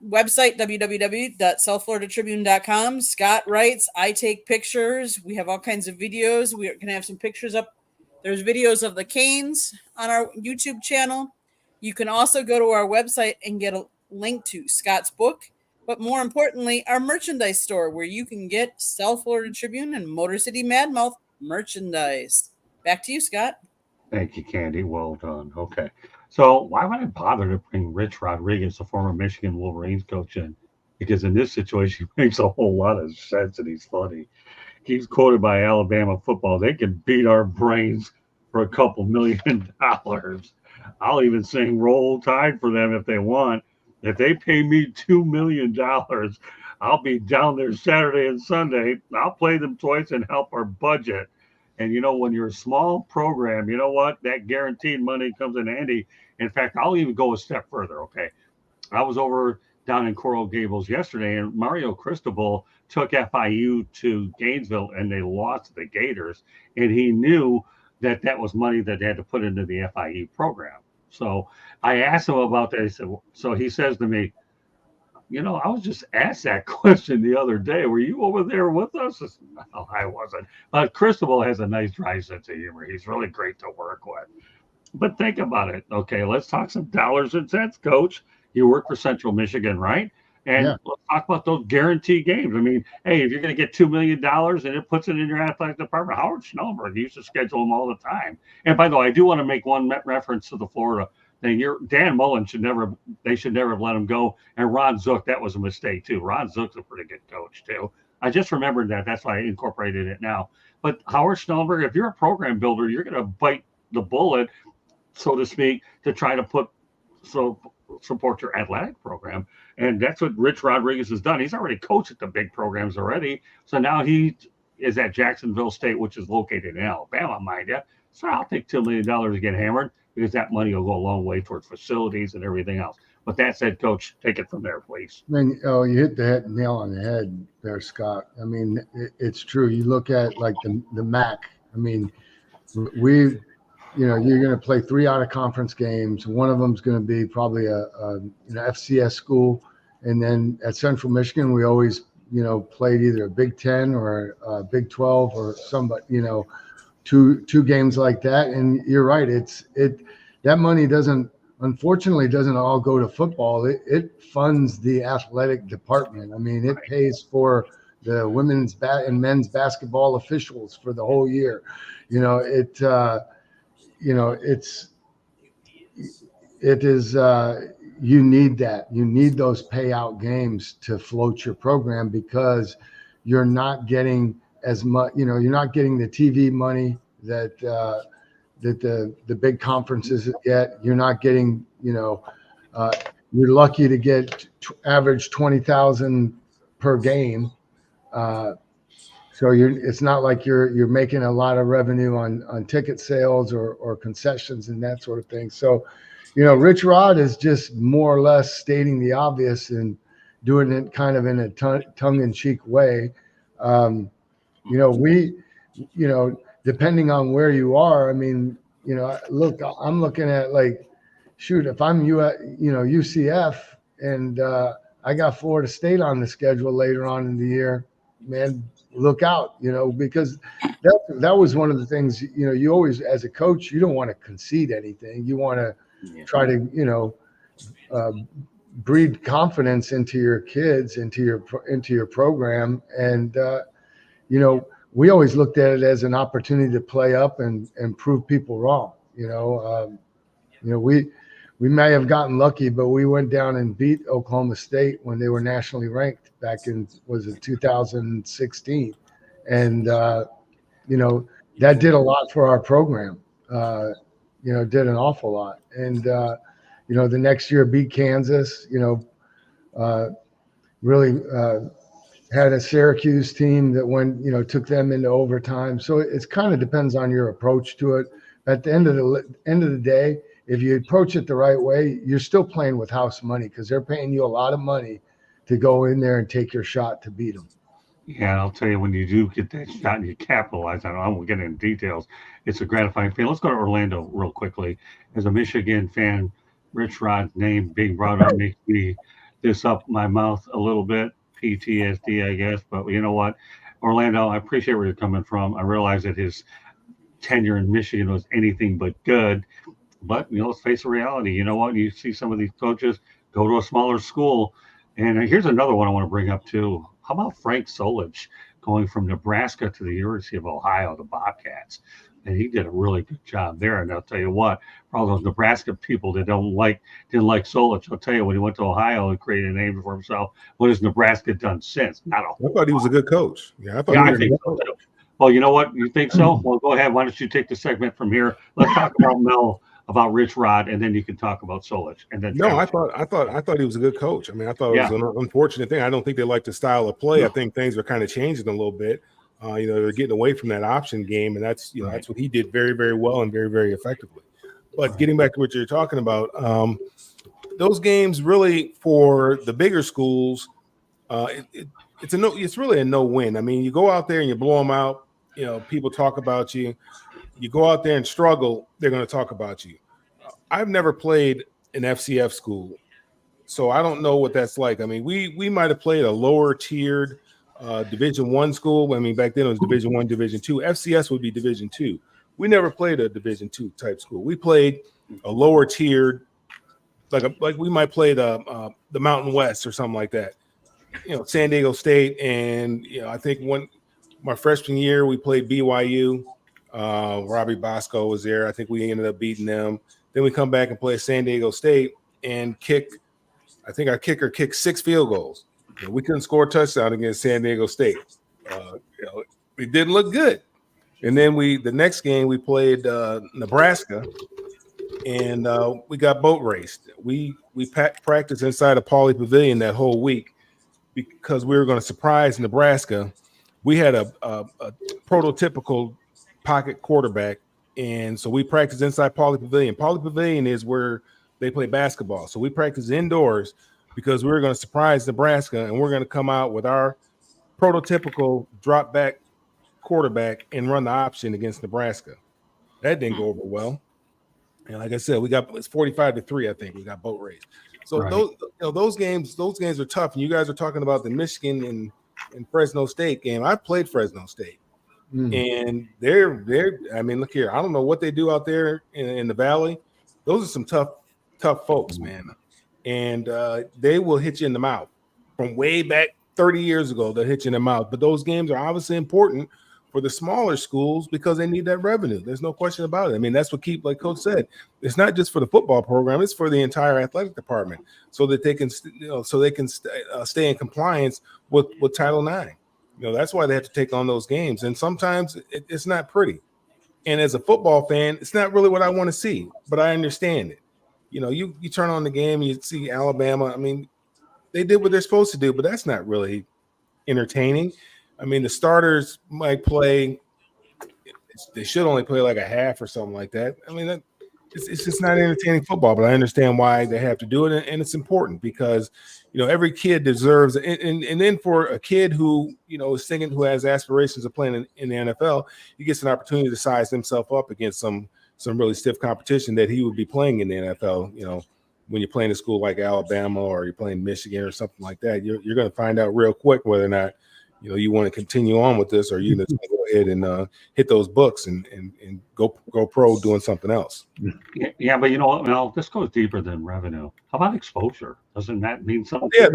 Speaker 5: Website, www.southfloridatribune.com. Scott writes, I take pictures. We have all kinds of videos. We're going to have some pictures up. There's videos of the Canes on our YouTube channel. You can also go to our website and get a link to Scott's book, but more importantly, our merchandise store where you can get South Florida Tribune and Motor City Madmouth merchandise. Back to you, Scott.
Speaker 1: Thank you, Candy. Well done. Okay. So why would I bother to bring Rich Rodriguez, the former Michigan Wolverines coach, in? Because in this situation, he makes a whole lot of sense and he's funny. He's quoted by Alabama football. They can beat our brains for a couple $1 million. I'll even sing Roll Tide for them if they want. If they pay me $2 million, I'll be down there Saturday and Sunday. I'll play them twice and help our budget. And, when you're a small program, you know what? That guaranteed money comes in handy. In fact, I'll even go a step further, okay? I was over down in Coral Gables yesterday, and Mario Cristobal took FIU to Gainesville, and they lost to the Gators. And he knew that was money that they had to put into the FIU program. So I asked him about that. He says to me, I was just asked that question the other day. Were you over there with us? I said, no, I wasn't. But Cristobal has a nice dry sense of humor. He's really great to work with. But think about it. Okay, let's talk some dollars and cents, Coach. You work for Central Michigan, right? And let's talk about those guaranteed games. I mean, hey, if you're going to get $2 million and it puts it in your athletic department, Howard Schnellenberg used to schedule them all the time. And by the way, I do want to make one reference to the Florida thing. Dan Mullen should never have let him go. And Ron Zook, that was a mistake too. Ron Zook's a pretty good coach too. I just remembered that. That's why I incorporated it now. But Howard Schnellenberg, if you're a program builder, you're going to bite the bullet, so to speak, to try to support your athletic program. And that's what Rich Rodriguez has done. He's already coached at the big programs already. So now he is at Jacksonville State, which is located in Alabama, mind you. So I'll take $2 million to get hammered because that money will go a long way towards facilities and everything else. But that said, Coach, take it from there, please.
Speaker 4: You hit the nail on the head there, Scott. I mean, it's true. You look at like the MAC. I mean, you're going to play 3 out-of-conference games. One of them is going to be probably a FCS school. And then at Central Michigan, we always, played either a Big 10 or a Big 12 or two games like that. And you're right. That money doesn't, unfortunately doesn't all go to football. It funds the athletic department. I mean, it pays for the women's and men's basketball officials for the whole year. You know, it is you need that. You need those payout games to float your program, because you're not getting as much, you know, you're not getting the TV money that the big conferences get. You're not getting, you know, you're lucky to get average 20,000 per game. So it's not like you're making a lot of revenue on ticket sales or concessions and that sort of thing. So, you know, Rich Rod is just more or less stating the obvious and doing it kind of in a tongue-in-cheek way. You know, depending on where you are, I mean, you know, look, I'm looking at, like, shoot, if I'm UCF and I got Florida State on the schedule later on in the year, man, look out, you know, because that was one of the things, you know, you always, as a coach, you don't want to concede anything. You want to try to, you know, breed confidence into your kids, into your program. And, you know, we always looked at it as an opportunity to play up and prove people wrong. You know, we may have gotten lucky, but we went down and beat Oklahoma State when they were nationally ranked back in, was it 2016? And, you know, that did a lot for our program, you know, did an awful lot. And, you know, the next year beat Kansas, you know, really had a Syracuse team that went, you know, took them into overtime. So it kind of depends on your approach to it. At the end of the day, if you approach it the right way, you're still playing with house money, because they're paying you a lot of money to go in there and take your shot to beat them.
Speaker 1: Yeah, I'll tell you, when you do get that shot and you capitalize on it, I won't get into details. It's a gratifying feeling. Let's go to Orlando real quickly. As a Michigan fan, Rich Rod's name being brought up makes me this up my mouth a little bit. PTSD, I guess. But you know what? Orlando, I appreciate where you're coming from. I realize that his tenure in Michigan was anything but good. But, you know, let's face the reality. You know what? You see some of these coaches go to a smaller school. And here's another one I want to bring up, too. How about Frank Solich going from Nebraska to the University of Ohio, the Bobcats? And he did a really good job there. And I'll tell you what, for all those Nebraska people that didn't like Solich, I'll tell you, when he went to Ohio, he created a name for himself. What has Nebraska done since? Not a whole
Speaker 2: I thought he was a good coach.
Speaker 1: Yeah, I think so too. Well, you know what? You think so? Well, go ahead. Why don't you take the segment from here? Let's talk about Mel, about Rich Rod, and then you can talk about Solich. And then
Speaker 2: I thought he was a good coach. I mean, I thought it was an unfortunate thing. I don't think they like the style of play. I think things are kind of changing a little bit. You know, they're getting away from that option game, and that's, you know, that's what he did very, very well and very, very effectively. But getting back to what you're talking about, those games really for the bigger schools, it's really a no-win. I mean, you go out there and you blow them out. You know, people talk about you. You go out there and struggle, they're going to talk about you. I've never played an FCF school, so I don't know what that's like. I mean, we might have played a lower tiered Division I school. I mean, back then it was Division I, Division II. FCS would be Division II. We never played a Division II type school. We played a lower tiered, like we might play the Mountain West or something like that. You know, San Diego State, and you know, I think my freshman year we played BYU. Robbie Bosco was there. I think we ended up beating them. Then we come back and play San Diego State and I think our kicker kicked 6 field goals. You know, we couldn't score a touchdown against San Diego State. You know, it didn't look good. And then the next game we played Nebraska, and we got boat raced. We practiced inside of Pauley Pavilion that whole week because we were going to surprise Nebraska. We had a prototypical pocket quarterback, and so we practiced inside Pauley Pavilion. Pauley Pavilion is where they play basketball, so we practiced indoors because we were going to surprise Nebraska, and we're going to come out with our prototypical drop back quarterback and run the option against Nebraska. That didn't go over well, and like I said, it's 45-3. I think we got boat raced. So right. those games are tough. And you guys are talking about the Michigan and Fresno State game. I played Fresno State. And they're I mean, look here, I don't know what they do out there in the valley. Those are some tough tough folks, man, and they will hit you in the mouth from way back 30 years ago. They'll hit you in the mouth, but those games are obviously important for the smaller schools because they need that revenue. There's no question about it. I mean, that's what like Coach said, it's not just for the football program; it's for the entire athletic department, so that they can, stay in compliance with Title IX. That's why they have to take on those games, and sometimes it's not pretty. And as a football fan, it's not really what I want to see, but I understand it. You turn on the game, you see Alabama. I mean, they did what they're supposed to do, but that's not really entertaining. I mean, the starters might play. They should only play like a half or something like that. I mean, it's just not entertaining football, but I understand why they have to do it. And it's important because, every kid deserves and then for a kid who, is thinking, who has aspirations of playing in the NFL, he gets an opportunity to size himself up against some really stiff competition that he would be playing in the NFL. When you're playing a school like Alabama or you're playing Michigan or something like that, you're going to find out real quick whether or not, you want to continue on with this, or you just go ahead and hit those books and go pro doing something else.
Speaker 1: Yeah, but Mel, this goes deeper than revenue. How about exposure? Doesn't that mean something?
Speaker 2: Yeah,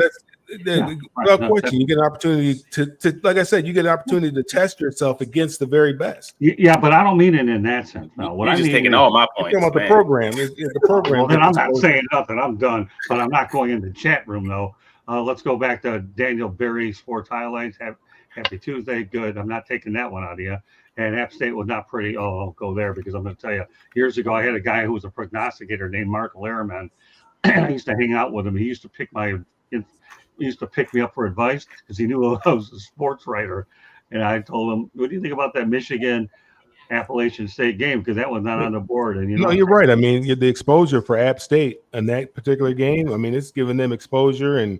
Speaker 2: without question. You get an opportunity to, like I said, you get an opportunity to test yourself against the very best.
Speaker 1: Yeah, but I don't mean it in that sense. No,
Speaker 3: what I mean taking all my points.
Speaker 2: About the program, the program.
Speaker 1: Well, then I'm not saying nothing. I'm done. But I'm not going in the chat room though. Let's go back to Daniel Berry Sports Highlights. Happy Tuesday. Good. I'm not taking that one out of you. And App State was not pretty. Oh, I'll go there because I'm going to tell you. Years ago, I had a guy who was a prognosticator named Mark Lehrman. I used to hang out with him. He used to pick me up for advice because he knew I was a sports writer. And I told him, "What do you think about that Michigan Appalachian State game? Because that was not on the board." And
Speaker 2: no, you're right. I mean, the exposure for App State in that particular game. I mean, it's giving them exposure, and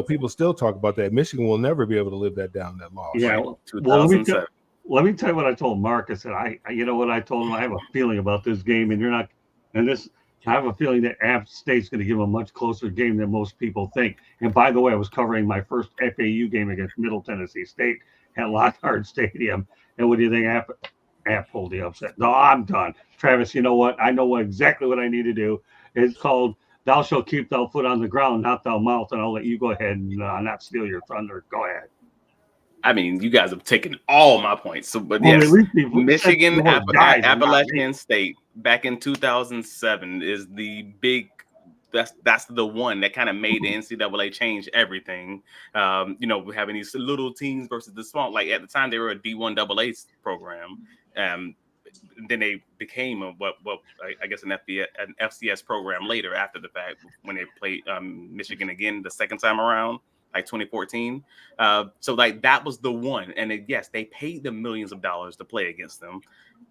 Speaker 2: people still talk about that. Michigan will never be able to live that down. That loss.
Speaker 1: Yeah. Well, let me tell you what I told Mark. I said, I told him. I have a feeling about this game, and I have a feeling that App State's going to give a much closer game than most people think. And by the way, I was covering my first FAU game against Middle Tennessee State at Lockhart Stadium. And what do you think? App pulled the upset. No, I'm done. Travis, you know what? I know exactly what I need to do. It's called "Thou shalt keep thy foot on the ground, not thy mouth," and I'll let you go ahead and not steal your thunder. Go ahead.
Speaker 3: I mean, you guys have taken all my points. So, but yes, Michigan Appalachian State back in 2007 is the big. That's the one that kind of made the NCAA change everything. We're having these little teams versus the small. Like at the time, they were a D1 AA program. Then they became I guess an FCS program later after the fact when they played Michigan again the second time around, like 2014. So like that was the one. And yes, they paid them millions of dollars to play against them,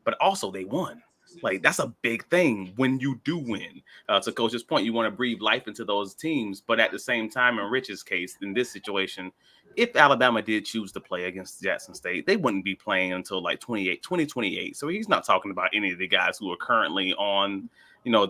Speaker 3: but also they won. Like that's a big thing when you do win. To Coach's point, you want to breathe life into those teams, but at the same time, in Rich's case, in this situation, if Alabama did choose to play against Jackson State, they wouldn't be playing until like 2028. So he's not talking about any of the guys who are currently on,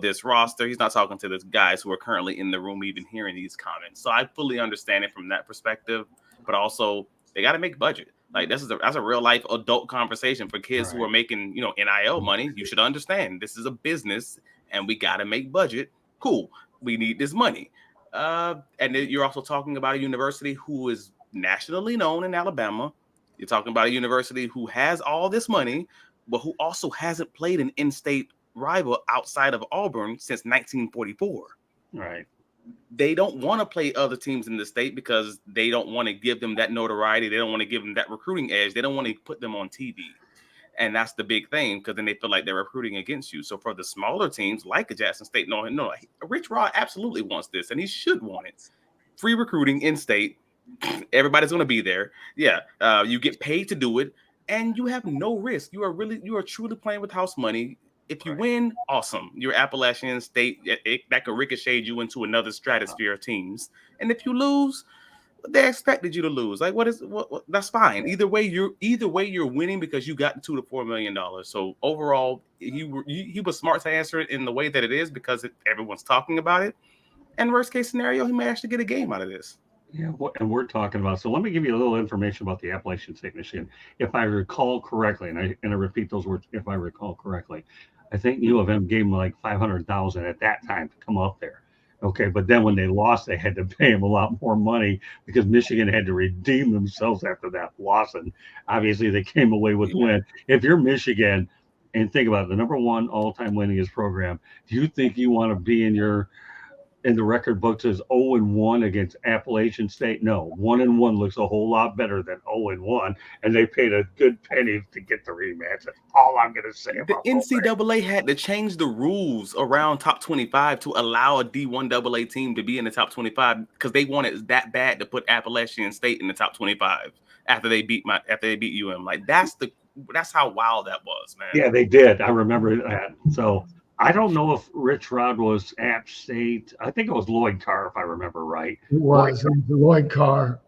Speaker 3: this roster. He's not talking to the guys who are currently in the room, even hearing these comments. So I fully understand it from that perspective, but also they got to make budget. Like that's a real life adult conversation for kids who are making, NIL money. You should understand this is a business and we got to make budget. Cool. We need this money. And then you're also talking about a university who is nationally known in Alabama. You're talking about a university who has all this money, but who also hasn't played an in-state rival outside of Auburn since 1944.
Speaker 1: Right.
Speaker 3: They don't want to play other teams in the state because they don't want to give them that notoriety. They don't want to give them that recruiting edge. They don't want to put them on TV. And that's the big thing because then they feel like they're recruiting against you. So for the smaller teams like a Jackson State, no, Rich Rod absolutely wants this and he should want it. Free recruiting in state. Everybody's going to be there. Yeah. You get paid to do it and you have no risk. You are truly playing with house money. If you win, awesome. You're Appalachian State. That could ricochet you into another stratosphere of teams. And if you lose, they expected you to lose. Like, what? That's fine. Either way, you're winning because you got $2 to $4 million. So overall, he was smart to answer it in the way that it is because everyone's talking about it. And worst case scenario, he may actually get a game out of this.
Speaker 1: Yeah, and we're talking about. So let me give you a little information about the Appalachian State, Michigan. If I recall correctly, and I repeat those words, if I recall correctly. I think U of M gave him like 500,000 at that time to come up there. Okay, but then when they lost, they had to pay him a lot more money because Michigan had to redeem themselves after that loss, and obviously they came away with the win. If you're Michigan, and think about it, the number one all-time winningest program, do you think you want to be in the record books as 0-1 against Appalachian State? No, 1-1 looks a whole lot better than 0-1, and they paid a good penny to get the rematch. That's all I'm going to say
Speaker 3: The
Speaker 1: about
Speaker 3: NCAA had to change the rules around top 25 to allow a D1 AA team to be in the top 25 because they wanted that bad to put Appalachian State in the top 25 after they beat UM. Like that's how wild that was, man.
Speaker 1: Yeah, they did. I remember that. So I don't know if Rich Rod was App State. I think it was Lloyd Carr, if I remember right.
Speaker 4: It was Lloyd Carr.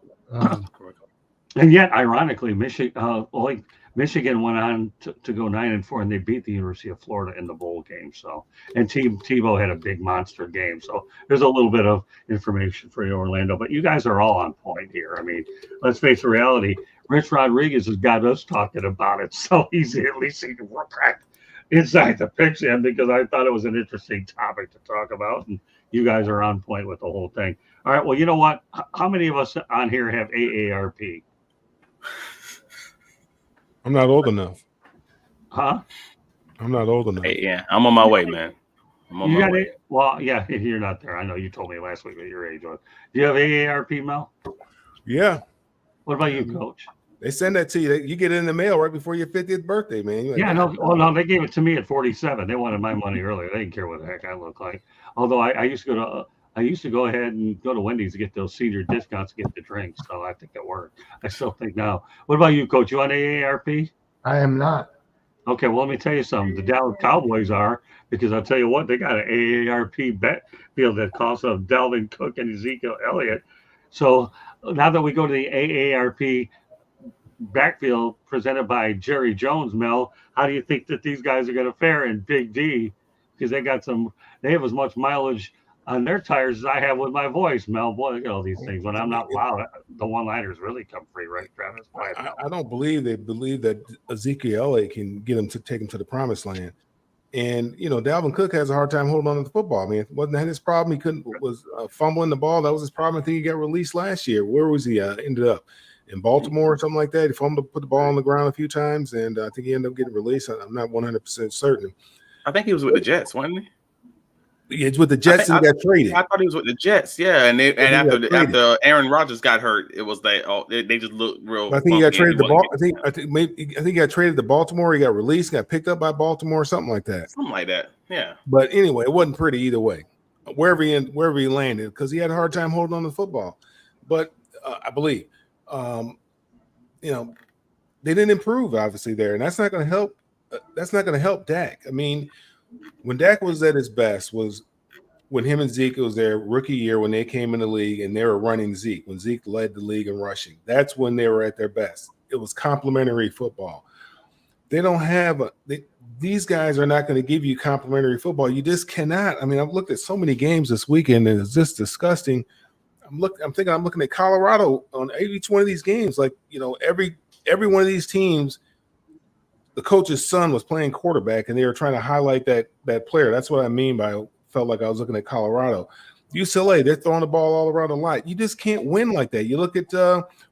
Speaker 1: And yet, ironically, Michigan went on to go 9-4, and they beat the University of Florida in the bowl game. So, and Tebow had a big monster game. So there's a little bit of information for you, Orlando. But you guys are all on point here. I mean, let's face the reality. Rich Rodriguez has got us talking about it, so he's at least he can work inside the Pigskin because I thought it was an interesting topic to talk about, and you guys are on point with the whole thing. All right, well, you know what? How many of us on here have AARP?
Speaker 2: I'm not old enough.
Speaker 1: Huh?
Speaker 2: I'm not old enough.
Speaker 3: Hey, yeah, I'm on my way, man. I'm on my way.
Speaker 1: Well, yeah, if you're not there. I know you told me last week what your age was. Do you have AARP, Mel?
Speaker 2: Yeah.
Speaker 1: What about you, Coach?
Speaker 2: They send that to you. You get it in the mail right before your 50th birthday, man. Like,
Speaker 1: yeah, no. Well, no, they gave it to me at 47. They wanted my money earlier. They didn't care what the heck I look like. Although I used to go ahead and go to Wendy's to get those senior discounts to get the drinks. So I think it worked. I still think now. What about you, Coach? You on AARP?
Speaker 4: I am not.
Speaker 1: Okay, well, let me tell you something. The Dallas Cowboys are, because I'll tell you what, they got an AARP bet field that calls of Dalvin Cook and Ezekiel Elliott. So now that we go to the AARP backfield presented by Jerry Jones, Mel, how do you think that these guys are going to fare in Big D? Because they have as much mileage on their tires as I have with my voice, Mel. Boy, look at all these things. When I'm not loud, the one-liners really come free, right, Travis?
Speaker 2: I don't believe they believe that Ezekiel Elliott can get him to take him to the promised land. And, Dalvin Cook has a hard time holding on to the football. I mean, wasn't that his problem? He was fumbling the ball. That was his problem. I think he got released last year. Where was he ended up? In Baltimore or something like that. He fumbled to put the ball on the ground a few times, and I think he ended up getting released. I'm not 100% certain.
Speaker 3: I think he was with the Jets, wasn't he?
Speaker 2: Yeah, it's with the Jets. He got traded.
Speaker 3: I thought he was with the Jets. Yeah, and after Aaron Rodgers got hurt, it was they just looked real.
Speaker 2: I think he got traded to Baltimore. I think he got traded to Baltimore. He got released, got picked up by Baltimore, something like that.
Speaker 3: Something like that. Yeah.
Speaker 2: But anyway, it wasn't pretty either way. Wherever he landed, because he had a hard time holding on to the football. But I believe, they didn't improve obviously there, and that's not going to help. That's not going to help Dak. I mean, when Dak was at his best was when him and Zeke was their rookie year when they came in the league and they were running Zeke, when Zeke led the league in rushing. That's when they were at their best. It was complementary football. They don't have these guys are not going to give you complementary football. You just cannot. I mean, I've looked at so many games this weekend and it's just disgusting. I'm looking at Colorado on each one of these games. Like, every one of these teams, the coach's son was playing quarterback and they were trying to highlight that player. That's what I mean by felt like I was looking at Colorado. UCLA, they're throwing the ball all around the lot. You just can't win like that. You look at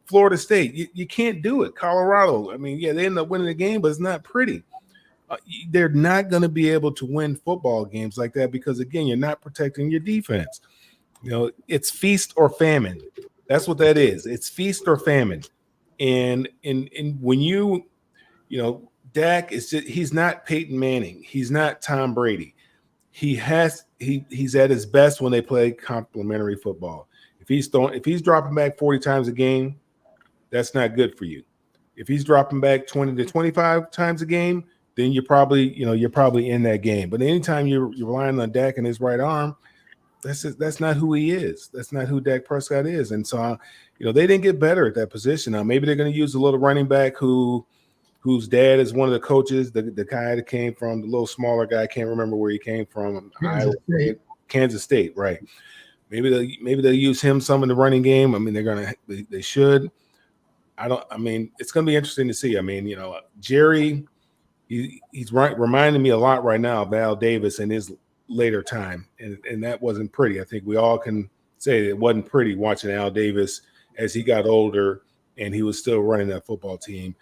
Speaker 2: Florida State, you can't do it. Colorado, I mean, yeah, they end up winning the game, but it's not pretty. They're not going to be able to win football games like that because, again, you're not protecting your defense. It's feast or famine. That's what that is. It's feast or famine. And when Dak is he's not Peyton Manning. He's not Tom Brady. He's at his best when they play complementary football. If he's dropping back 40 times a game, that's not good for you. If he's dropping back 20 to 25 times a game, then you're probably in that game. But anytime you're relying on Dak and his right arm, that's not who he is. That's not who Dak Prescott is. And so, they didn't get better at that position. Now, maybe they're going to use a little running back whose dad is one of the coaches, the guy that came from the little smaller guy. I can't remember where he came from. Kansas State, right? Maybe they'll use him some in the running game. I mean, they should. It's going to be interesting to see. I mean, Jerry, he's reminding me a lot right now of Al Davis in his later time, and that wasn't pretty. I think we all can say it wasn't pretty watching Al Davis as he got older and he was still running that football team.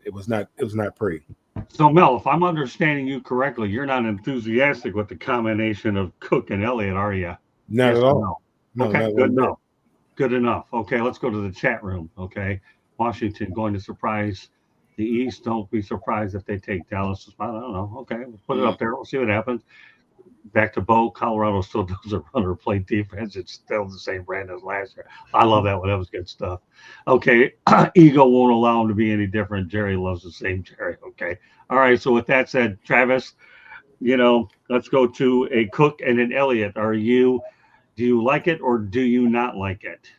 Speaker 2: It was not pretty.
Speaker 1: So Mel, if I'm understanding you correctly, you're not enthusiastic with the combination of Cook and Elliott, are you?
Speaker 2: Not at all.
Speaker 1: No, okay, good enough. Good enough. Okay, let's go to the chat room. Okay, Washington going to surprise the East. Don't be surprised if they take Dallas' spot. I don't know. Okay, we'll put it up there. We'll see what happens. Back to Bo. Colorado still does a runner play defense. It's still the same brand as last year. I love that one. That was good stuff. Okay, ego won't allow him to be any different. Jerry loves the same Jerry. Okay. All right. So with that said, Travis, let's go to a Cook and an Elliott. Do you like it or do you not like it?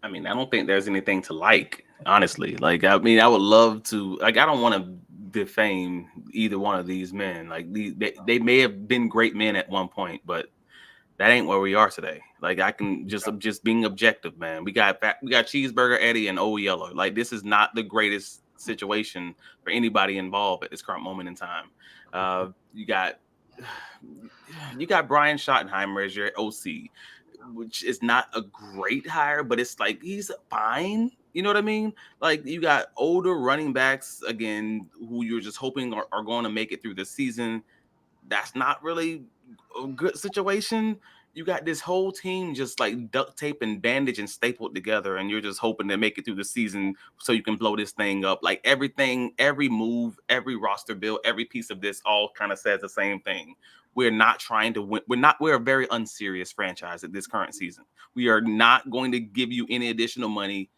Speaker 3: I mean, I don't think there's anything to like, honestly. Like, I mean, I would love to. Like, I don't want to defame either one of these men. Like, they may have been great men at one point, but that ain't where we are today. Like, I can just being objective, man. We got Cheeseburger Eddie and Old Yeller. Like, this is not the greatest situation for anybody involved at this current moment in time. You got Brian Schottenheimer as your OC, which is not a great hire, but it's like he's fine. You know what I mean? Like, you got older running backs, again, who you're just hoping are going to make it through the season. That's not really a good situation. You got this whole team just like duct tape and bandage and stapled together, and you're just hoping to make it through the season so you can blow this thing up. Like, everything, every move, every roster build, every piece of this all kind of says the same thing. We're not trying to win. We're a very unserious franchise at this current season. We are not going to give you any additional money.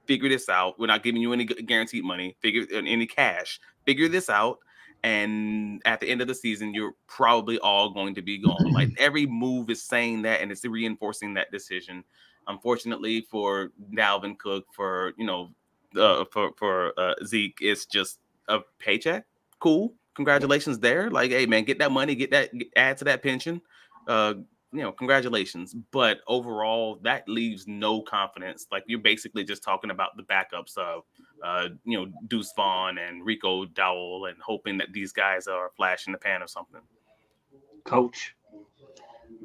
Speaker 3: Figure this out. We're not giving you any guaranteed money. Any cash. Figure this out. And at the end of the season, you're probably all going to be gone. Like, every move is saying that, and it's reinforcing that decision. Unfortunately for Dalvin Cook, for Zeke, it's just a paycheck. Cool. Congratulations there. Like, hey man, get that money, add to that pension. Congratulations. But overall, that leaves no confidence. Like, you're basically just talking about the backups of Deuce Vaughn and Rico Dowell, and hoping that these guys are a flash in the pan or something.
Speaker 1: Coach.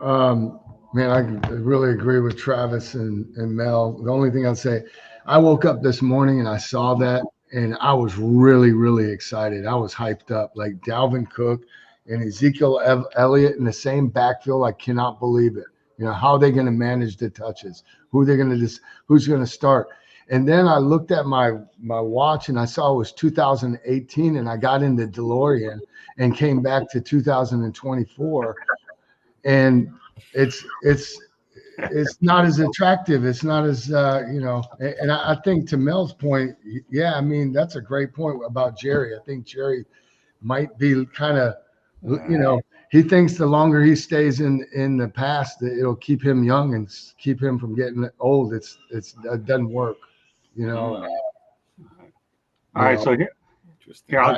Speaker 4: Man, I really agree with Travis and Mel. The only thing I'd say, I woke up this morning and I saw that, and I was really, really excited. I was hyped up. Like, Dalvin Cook and Ezekiel Elliott in the same backfield. I cannot believe it. How are they going to manage the touches? Who's going to start? And then I looked at my watch and I saw it was 2018, and I got into DeLorean and came back to 2024. And it's not as attractive. It's not as, and I think to Mel's point, yeah, I mean, that's a great point about Jerry. I think Jerry might be kind of, he thinks the longer he stays in the past, that it'll keep him young and keep him from getting old. It doesn't work,
Speaker 1: All right, so here I'll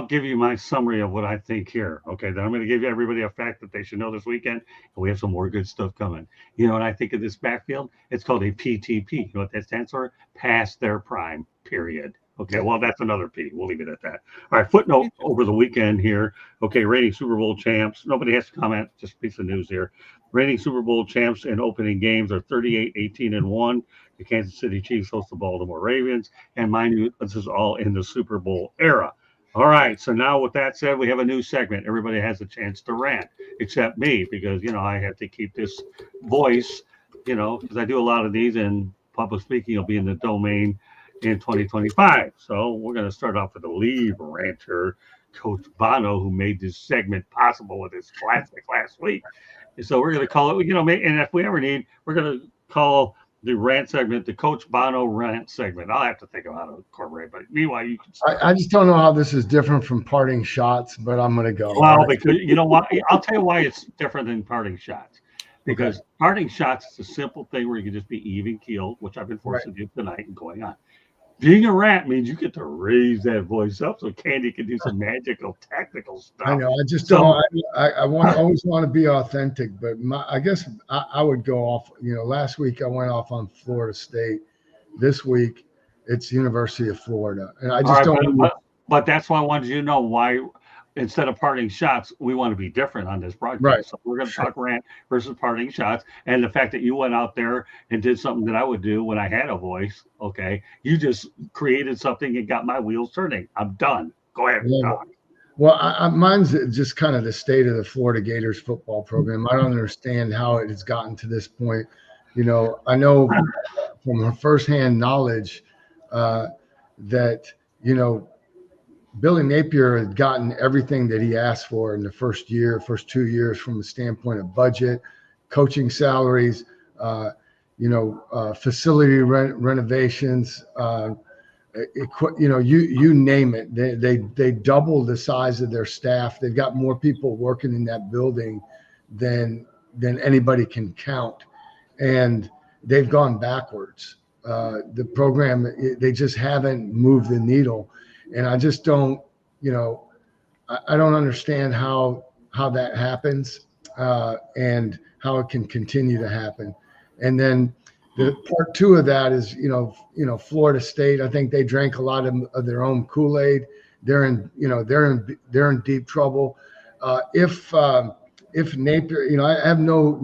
Speaker 1: give you my summary of what I think here. Okay, then I'm going to give everybody a fact that they should know this weekend, and we have some more good stuff coming. And I think of this backfield, it's called a PTP. You know what that stands for? Past their prime. Period. Okay, well, that's another P. We'll leave it at that. All right, footnote over the weekend here. Okay, reigning Super Bowl champs. Nobody has to comment. Just a piece of news here. Reigning Super Bowl champs in opening games are 38-18-1. The Kansas City Chiefs host the Baltimore Ravens. And mind you, this is all in the Super Bowl era. All right, so now with that said, we have a new segment. Everybody has a chance to rant, except me, because, I have to keep this voice, because I do a lot of these, and public speaking will be in the domain in 2025. So we're going to start off with the lead ranter, Coach Bono, who made this segment possible with his classic last week. And so we're going to call it, and if we ever need, we're going to call the rant segment the Coach Bono rant segment. I'll have to think of how to incorporate, but meanwhile, you can start.
Speaker 4: I just don't know how this is different from parting shots, but I'm going to go.
Speaker 1: Well, because you know what? I'll tell you why it's different than parting shots. Because parting shots is a simple thing where you can just be even keeled, which I've been forced to do tonight and going on. Being a rant means you get to raise that voice up so Candy can do some magical tactical stuff.
Speaker 4: I know. I just don't. I always want to be authentic, but I guess I would go off. Last week I went off on Florida State. This week it's University of Florida, and I just don't.
Speaker 1: But that's why I wanted you to know why, instead of parting shots, we want to be different on this broadcast.
Speaker 4: Right.
Speaker 1: So we're going to
Speaker 4: Sure.
Speaker 1: talk rant versus parting shots. And the fact that you went out there and did something that I would do when I had a voice, okay, you just created something and got my wheels turning. I'm done. Go ahead and
Speaker 4: Yeah.
Speaker 1: talk.
Speaker 4: Well, mine's just kind of the state of the Florida Gators football program. I don't understand how it has gotten to this point. You know, I know from firsthand knowledge that, you know, Billy Napier had gotten everything that he asked for in the first 2 years from the standpoint of budget, coaching salaries, facility renovations, you name it. They doubled the size of their staff. They've got more people working in that building than anybody can count, and they've gone backwards. The program, they just haven't moved the needle, and I just don't, I don't understand how that happens, and how it can continue to happen. And then the part two of that is, Florida State. I think they drank a lot of their own Kool-Aid. They're in deep trouble. If Napier, I have no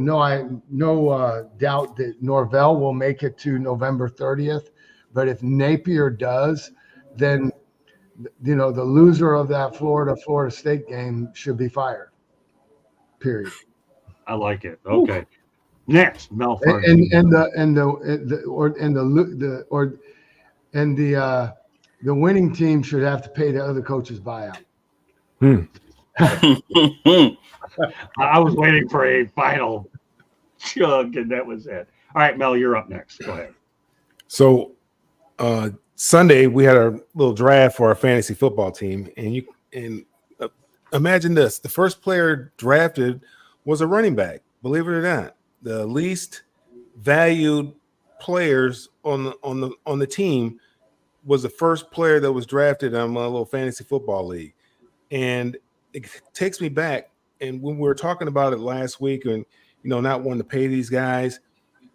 Speaker 4: doubt that Norvell will make it to November 30th. But if Napier does, then the loser of that Florida State game should be fired. Period.
Speaker 1: I like it. Okay. Ooh. Next, Mel.
Speaker 4: The winning team should have to pay the other coach's buyout.
Speaker 1: I was waiting for a final chug, and that was it. All right, Mel, you're up next. Go ahead.
Speaker 2: So Sunday we had our little draft for our fantasy football team, and imagine this: the first player drafted was a running back. Believe it or not, the least valued players on the team was the first player that was drafted on my little fantasy football league. And it takes me back, and when we were talking about it last week, and not wanting to pay these guys,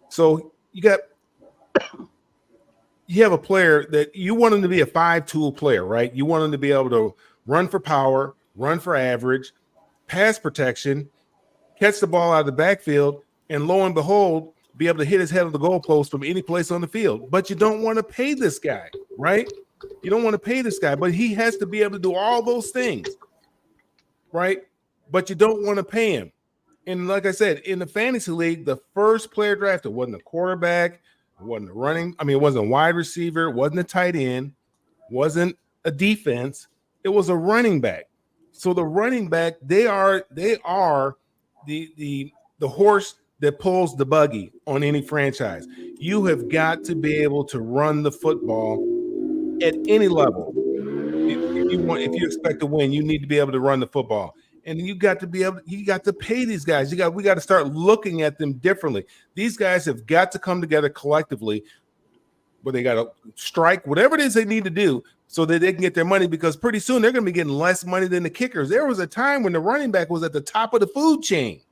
Speaker 2: so you have a player that you want him to be a 5-tool player, right? You want him to be able to run for power, run for average, pass protection, catch the ball out of the backfield, and lo and behold, be able to hit his head on the goalpost from any place on the field. But you don't want to pay this guy, right? You don't want to pay this guy, but he has to be able to do all those things, right? But you don't want to pay him. And like I said, in the fantasy league, the first player drafted wasn't a quarterback, it wasn't it wasn't a wide receiver, it wasn't a tight end, wasn't a defense, it was a running back. So the running back, they are the horse that pulls the buggy on any franchise. You have got to be able to run the football at any level. If you expect to win, you need to be able to run the football. And you got to pay these guys. We got to start looking at them differently. These guys have got to come together collectively, but they got to strike whatever it is they need to do so that they can get their money, because pretty soon they're going to be getting less money than the kickers. There was a time when the running back was at the top of the food chain.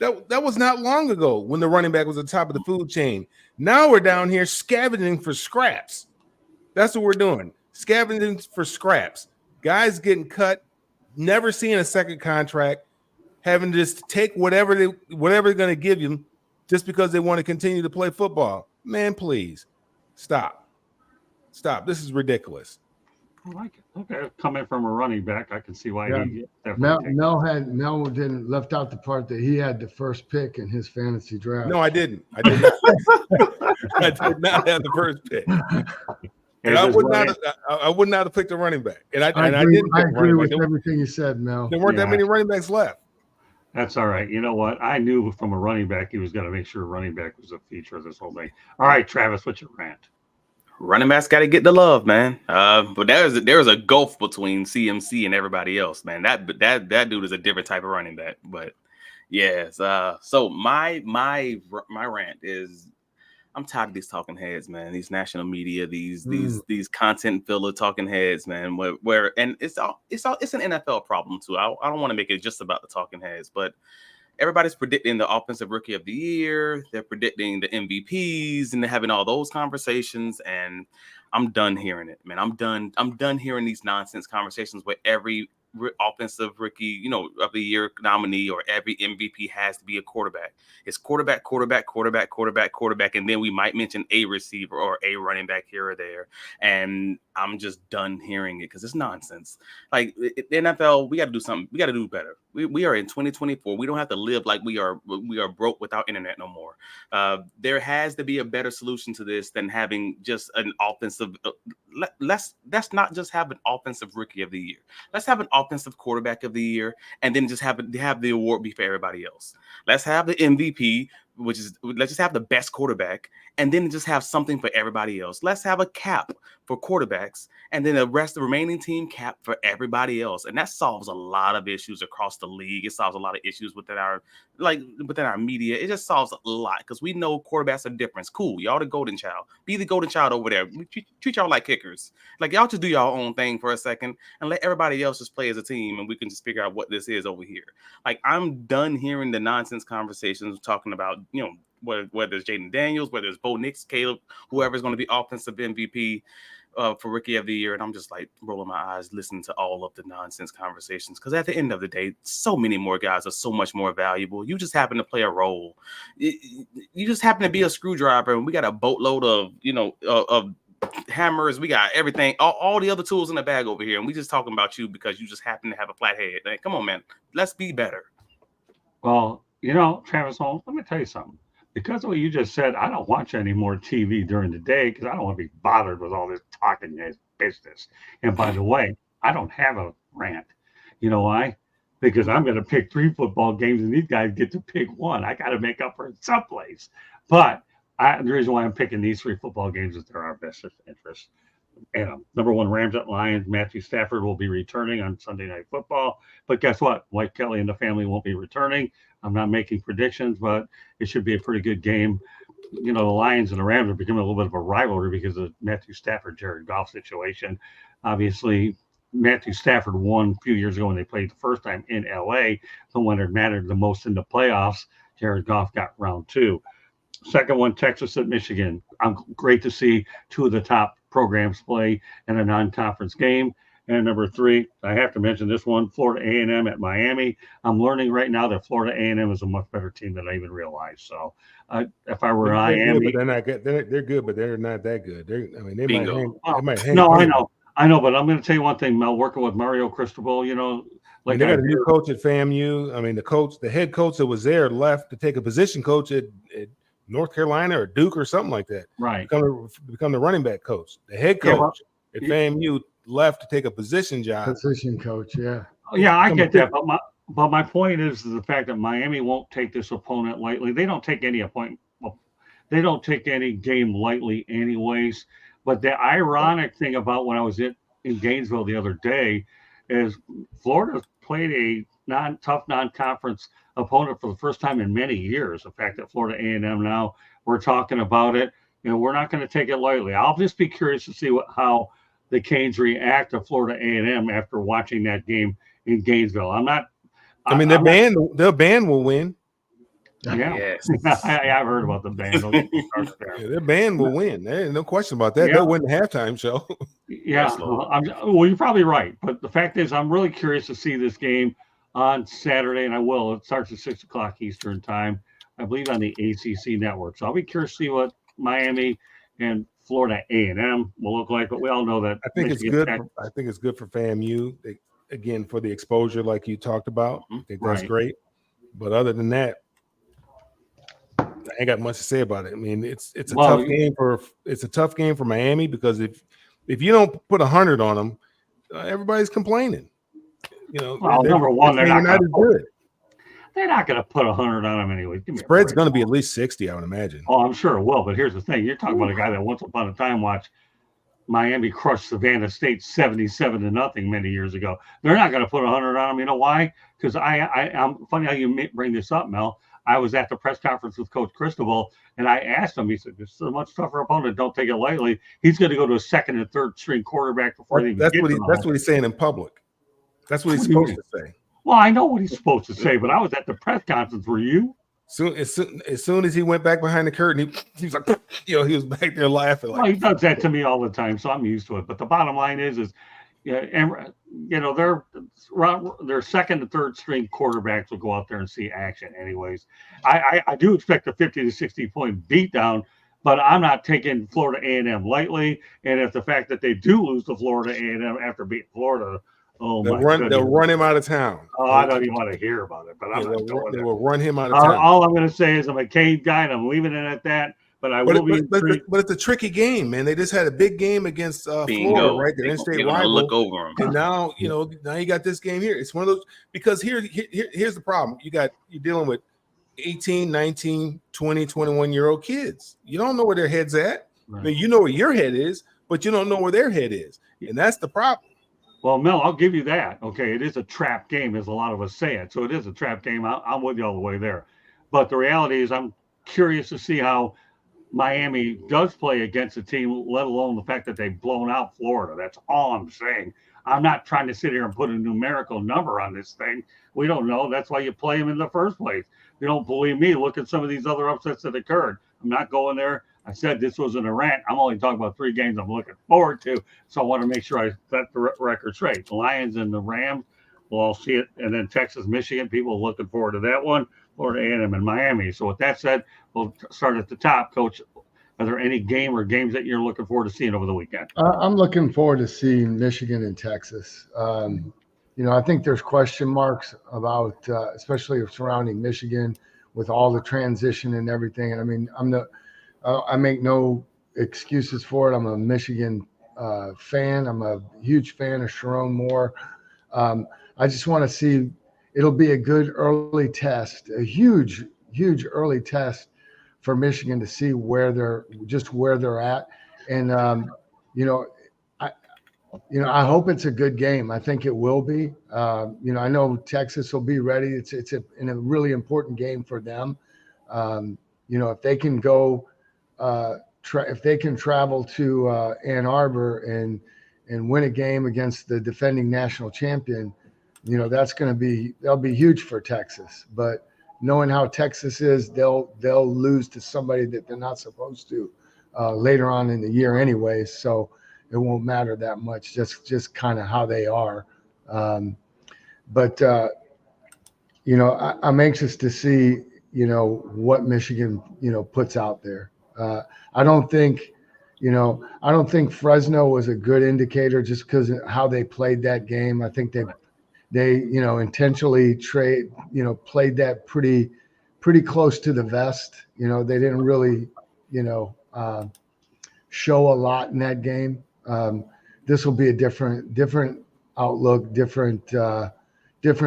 Speaker 2: That was not long ago when the running back was at the top of the food chain. Now we're down here scavenging for scraps. That's what we're doing. Scavenging for scraps. Guys getting cut, never seeing a second contract, having to just take whatever they're going to give you just because they want to continue to play football. Man, please stop. This is ridiculous.
Speaker 1: I like it. Okay, coming from a running back, I can see why he
Speaker 4: Mel didn't left out the part that he had the first pick in his fantasy draft.
Speaker 2: No, I didn't. I did not. I did not have the first pick. And I would not have picked a running back. And I agree
Speaker 4: with everything you said, Mel.
Speaker 2: There weren't that many running backs left.
Speaker 1: That's all right. You know what? I knew from a running back he was going to make sure running back was a feature of this whole thing. All right, Travis, what's your rant?
Speaker 3: Running backs got to get the love, man. But there's a gulf between CMC and everybody else, man. That dude is a different type of running back. But yes, so my rant is, I'm tired of these talking heads, man. These national media, these content filler talking heads, man. Where and it's an NFL problem too. I don't want to make it just about the talking heads, but everybody's predicting the offensive rookie of the year. They're predicting the MVPs and they're having all those conversations. And I'm done hearing it, man. I'm done hearing these nonsense conversations where every offensive rookie, of the year nominee or every MVP has to be a quarterback. It's quarterback, and then we might mention a receiver or a running back here or there. And I'm just done hearing it because it's nonsense. Like the NFL, we got to do something. We got to do better. We are in 2024. We don't have to live like we are broke without internet no more. There has to be a better solution to this than having just an offensive. Let's not just have an offensive rookie of the year. Let's have an offensive quarterback of the year, and then just have the award be for everybody else. Let's have the MVP, let's just have the best quarterback, and then just have something for everybody else. Let's have a cap for quarterbacks, and then the remaining team cap for everybody else. And that solves a lot of issues across the league. It solves a lot of issues within our media. It just solves a lot because we know quarterbacks are different. It's cool. Y'all the golden child. Be the golden child over there. Treat y'all like kickers. Like y'all just do y'all own thing for a second and let everybody else just play as a team, and we can just figure out what this is over here. Like I'm done hearing the nonsense conversations talking about, whether it's Jaden Daniels, whether it's Bo Nix, Caleb, whoever's going to be offensive MVP for Rookie of the Year. And I'm just like rolling my eyes listening to all of the nonsense conversations. Because at the end of the day, so many more guys are so much more valuable. You just happen to play a role. You just happen to be a screwdriver. And we got a boatload of hammers. We got everything, all the other tools in the bag over here. And we just talking about you because you just happen to have a flat head. Like, come on, man. Let's be better.
Speaker 1: Well, Travis Holmes, let me tell you something. Because of what you just said, I don't watch any more TV during the day because I don't want to be bothered with all this talking business. And by the way, I don't have a rant. You know why? Because I'm going to pick 3 football games and these guys get to pick 1. I got to make up for it someplace. But the reason why I'm picking these 3 football games is they're our best interest. Number 1, Rams at Lions. Matthew Stafford will be returning on Sunday Night Football. But guess what? White Kelly and the family won't be returning. I'm not making predictions, but it should be a pretty good game. The Lions and the Rams are becoming a little bit of a rivalry because of Matthew Stafford, Jared Goff situation. Obviously, Matthew Stafford won a few years ago when they played the first time in LA. The one that mattered the most in the playoffs. Jared Goff got round 2. Second one, Texas at Michigan. Great to see 2 of the top programs play in a non-conference game. And number 3, I have to mention this one, Florida A&M at Miami. I'm learning right now that Florida A&M is a much better team than I even realized. So if I were Miami,
Speaker 2: they're not good. They're good, but they're not that good. They might hang.
Speaker 1: No, I know, but I'm going to tell you one thing, Mel. Working with Mario Cristobal, they got
Speaker 2: a new coach at FAMU. I mean, the head coach that was there left to take a position coach at North Carolina or Duke or something like that.
Speaker 1: Right.
Speaker 2: Become the running back coach. The head coach at FAMU left to take a position job.
Speaker 4: Position coach, yeah.
Speaker 1: Yeah, I get that. But my point is the fact that Miami won't take this opponent lightly. They don't take any they don't take any game lightly anyways. But the ironic thing about when I was in Gainesville the other day is Florida played a tough non-conference opponent for the first time in many years. The fact that Florida A&M now, we're talking about it, we're not going to take it lightly. I'll just be curious to see how the Canes react to Florida A&M after watching that game in Gainesville.
Speaker 2: Their band will win.
Speaker 1: Yeah,
Speaker 3: yes.
Speaker 1: I've heard about the band.
Speaker 2: Their band will win. There's no question about that. They'll win the halftime show.
Speaker 1: Yeah, well, you're probably right. But the fact is, I'm really curious to see this game on Saturday, and I will. It starts at 6:00 Eastern time, I believe, on the ACC network. So I'll be curious to see what Miami and Florida A&M will look like. But we all know that
Speaker 2: I think it's good. I think it's good for FAMU. Again, for the exposure, like you talked about. I think that's great. But other than that, I ain't got much to say about it. I mean, it's a tough game for Miami because if you don't put 100 on them, everybody's complaining.
Speaker 1: Number one, they're not as good. They're not going to put 100 on them anyway.
Speaker 2: Spread's going to be at least 60, I would imagine.
Speaker 1: Oh, I'm sure it will. But here's the thing: you're talking about a guy that once upon a time watched Miami crush Savannah State 77-0 many years ago. They're not going to put 100 on them. You know why? Because I'm funny how you bring this up, Mel. I was at the press conference with Coach Cristobal, and I asked him. He said, "This is a much tougher opponent. Don't take it lightly. He's going to go to a second and third string quarterback before they even get to him."
Speaker 2: That's what he's saying in public. That's what he's supposed to say.
Speaker 1: Well, I know what he's supposed to say, but I was at the press conference. Were you?
Speaker 2: As soon as he went back behind the curtain, he was like, he was back there laughing.
Speaker 1: Well, he does that to me all the time, so I'm used to it. But the bottom line is yeah, and their second and third string quarterbacks will go out there and see action anyways. I do expect a 50 to 60 point beatdown, but I'm not taking Florida A&M lightly. And if the fact that they do lose to Florida A&M after beating Florida,
Speaker 2: they'll run him out of town.
Speaker 1: Oh, I don't even want to hear about it. But I'm not going there.
Speaker 2: They will run him out of town.
Speaker 1: All I'm going to say is I'm a Cade guy, and I'm leaving it at that. But it's
Speaker 2: a tricky game, man. They just had a big game against Florida, right? Their in-state rival.
Speaker 3: Look over them.
Speaker 2: And now, now you got this game here. It's one of those, because here's the problem. You're dealing with 18, 19, 20, 21-year-old kids. You don't know where their head's at. Right. I mean, you know where your head is, but you don't know where their head is. And that's the problem.
Speaker 1: Well, Mel, I'll give you that. Okay, it is a trap game, as a lot of us say it. So it is a trap game. I'm with you all the way there. But the reality is I'm curious to see how Miami does play against a team, let alone the fact that they've blown out Florida. That's all I'm saying. I'm not trying to sit here and put a numerical number on this thing. We don't know. That's why you play them in the first place. If you don't believe me, look at some of these other upsets that occurred. I'm not going there. I said this wasn't a rant. I'm only talking about 3 games I'm looking forward to. So I want to make sure I set the record straight. The Lions and the Rams, we'll all see it. And then Texas, Michigan, people are looking forward to that one. Florida A&M and Miami. So with that said, we'll start at the top. Coach, are there any game or games that you're looking forward to seeing over the weekend?
Speaker 4: I'm looking forward to seeing Michigan and Texas. I think there's question marks about, especially surrounding Michigan with all the transition and everything. And I mean, I make no excuses for it. I'm a Michigan fan. I'm a huge fan of Sharon Moore. I just want to see. It'll be a good early test, a huge early test for Michigan to see where they're at. And, I hope it's a good game. I think it will be. I know Texas will be ready. It's a really important game for them. If they can go, if they can travel to Ann Arbor and win a game against the defending national champion, that'll be huge for Texas. But knowing how Texas is, they'll lose to somebody that they're not supposed to later on in the year anyway. So it won't matter that much, just kind of how they are. But I'm anxious to see, what Michigan, puts out there. I don't think Fresno was a good indicator just because of how they played that game. I think they intentionally played that pretty close to the vest. They didn't really, show a lot in that game. This will be a different outlook, different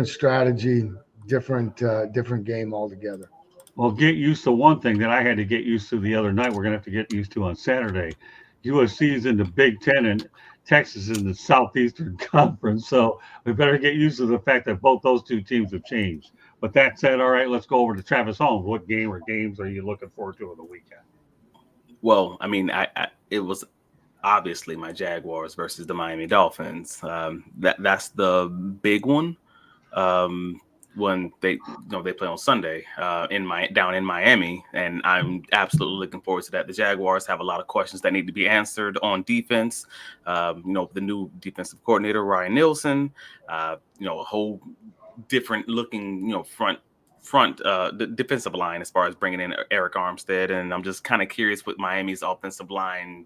Speaker 4: strategy, different game altogether.
Speaker 1: Well, get used to one thing that I had to get used to the other night. We're going to have to get used to on Saturday. USC is in the Big Ten and Texas is in the Southeastern Conference. So we better get used to the fact that both those two teams have changed. But that said, all right, let's go over to Travis Holmes. What game or games are you looking forward to on the weekend?
Speaker 3: Well, I mean, it was obviously my Jaguars versus the Miami Dolphins. That's the big one. When they play on Sunday down in Miami, and I'm absolutely looking forward to that. The Jaguars have a lot of questions that need to be answered on defense. The new defensive coordinator Ryan Nielsen, a whole different looking front the defensive line as far as bringing in Eric Armstead, and I'm just kind of curious with Miami's offensive line.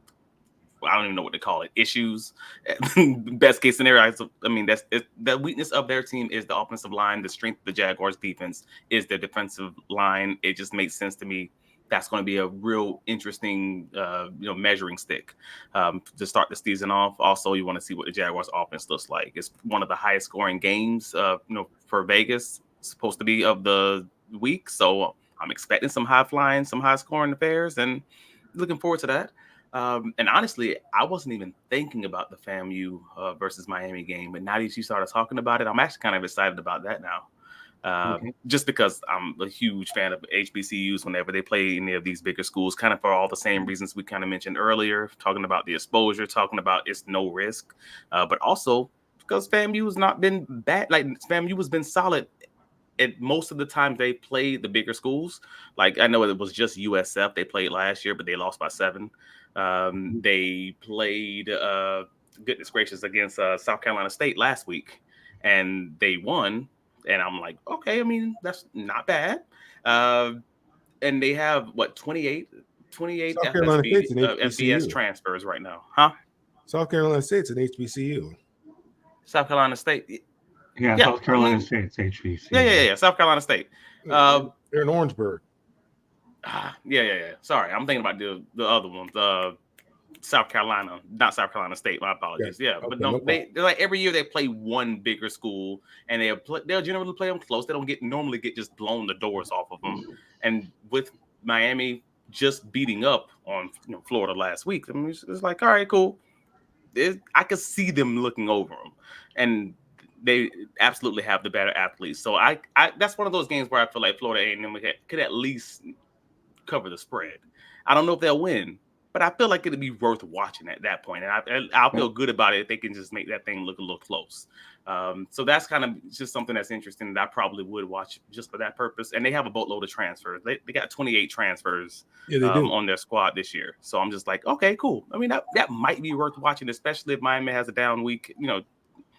Speaker 3: I don't even know what to call it. Issues. Best case scenario. I mean, the weakness of their team is the offensive line. The strength of the Jaguars defense is their defensive line. It just makes sense to me. That's going to be a real interesting, measuring stick to start the season off. Also, you want to see what the Jaguars offense looks like. It's one of the highest scoring games, for Vegas. It's supposed to be of the week. So I'm expecting some high flying, some high scoring affairs, and looking forward to that. And honestly, I wasn't even thinking about the FAMU versus Miami game, but now that you started talking about it, I'm actually kind of excited about that now. Just because I'm a huge fan of HBCUs whenever they play any of these bigger schools, kind of for all the same reasons we kind of mentioned earlier, talking about the exposure, talking about it's no risk, but also because FAMU has not been bad. Like FAMU has been solid most of the time they play the bigger schools. Like I know it was just USF they played last year, but they lost by 7. They played goodness gracious against South Carolina State last week, and they won. And I'm like, okay, I mean that's not bad. And they have what 28
Speaker 2: South Carolina State's an
Speaker 3: FBS
Speaker 2: HBCU.
Speaker 3: transfers right now, huh?
Speaker 2: South Carolina State's an HBCU.
Speaker 3: South Carolina State.
Speaker 1: Yeah, South Carolina State's HBC.
Speaker 3: Yeah. South Carolina State.
Speaker 2: They're in Orangeburg.
Speaker 3: Yeah. Sorry, I'm thinking about the other ones. South Carolina, not South Carolina State. My apologies. Yeah, but no, they're like every year they play one bigger school, and they'll generally play them close. They don't normally get just blown the doors off of them. And with Miami just beating up on Florida last week, I mean, it's like, all right, cool. I could see them looking over them, and they absolutely have the better athletes. So I that's one of those games where I feel like Florida A&M could at least cover the spread. I don't know if they'll win, but I feel like it'd be worth watching at that point. And I'll feel good about it if they can just make that thing look a little close. So that's kind of just something that's interesting that I probably would watch just for that purpose. And they have a boatload of transfers. They got 28 transfers on their squad this year. So I'm just like, okay, cool. I mean, that might be worth watching, especially if Miami has a down week,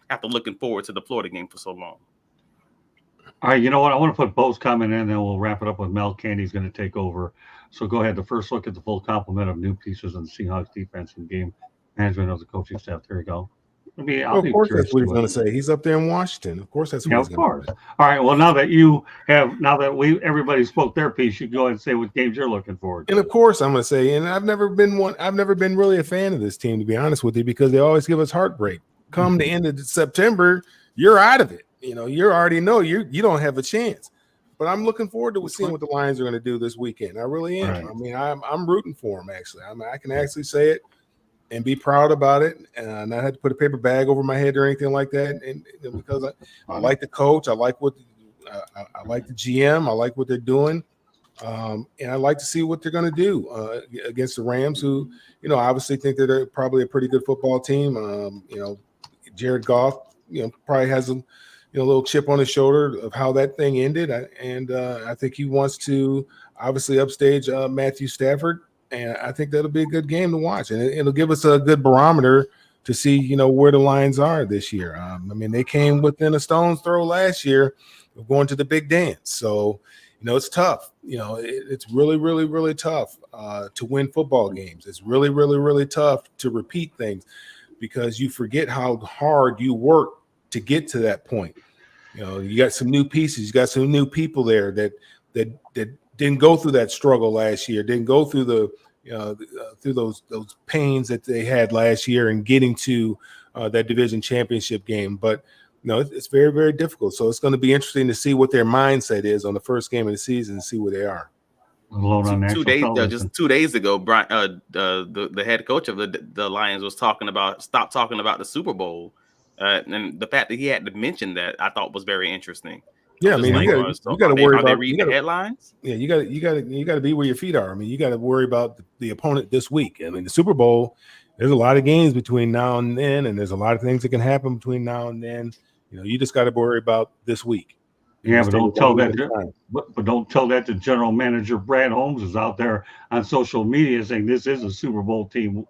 Speaker 3: after looking forward to the Florida game for so long.
Speaker 1: All right, you know what? I want to put Bo's comment in, and then we'll wrap it up with Mel. Candy's going to take over. So go ahead. The first look at the full complement of new pieces in the Seahawks defense and game management of the coaching staff. There you go.
Speaker 2: Of course, that's what he's going to say. He's up there in Washington. Of course, that's what he's going to say.
Speaker 1: All right. Well, now that everybody spoke their piece, you go ahead and say what games you're looking forward to.
Speaker 2: And of course, I'm going to say, and I've never been really a fan of this team, to be honest with you, because they always give us heartbreak. Come the end of September, you're out of it. You already know you don't have a chance. But I'm looking forward to seeing what the Lions are going to do this weekend. I really am. Right. I mean, I'm rooting for them, actually. I can actually say it and be proud about it, and not have to put a paper bag over my head or anything like that. And because I like the coach, I like I like the GM, I like what they're doing, and I like to see what they're going to do against the Rams, who obviously think that they're probably a pretty good football team. Jared Goff, probably has a little chip on his shoulder of how that thing ended, and I think he wants to obviously upstage Matthew Stafford, and I think that'll be a good game to watch, and it'll give us a good barometer to see where the Lions are this year. I mean, they came within a stone's throw last year of going to the big dance, so it's tough. It's really, really, really tough to win football games. It's really, really, really tough to repeat things because you forget how hard you work to get to that point. You got some new pieces, you got some new people there that didn't go through that struggle last year, didn't go through through those pains that they had last year and getting to that division championship game. But it's very, very difficult. So it's going to be interesting to see what their mindset is on the first game of the season and see where they are.
Speaker 3: 2 days ago, Brian, the head coach of the Lions was stopped talking about the Super Bowl, and the fact that he had to mention that I thought was very interesting.
Speaker 2: Yeah, I mean, you got to worry about.
Speaker 3: They read the headlines.
Speaker 2: Yeah, you got to be where your feet are. I mean, you got to worry about the opponent this week. I mean, the Super Bowl. There's a lot of games between now and then, and there's a lot of things that can happen between now and then. You just got to worry about this week.
Speaker 1: Yeah, but don't tell that. But don't tell that to General Manager Brad Holmes is out there on social media saying this is a Super Bowl team.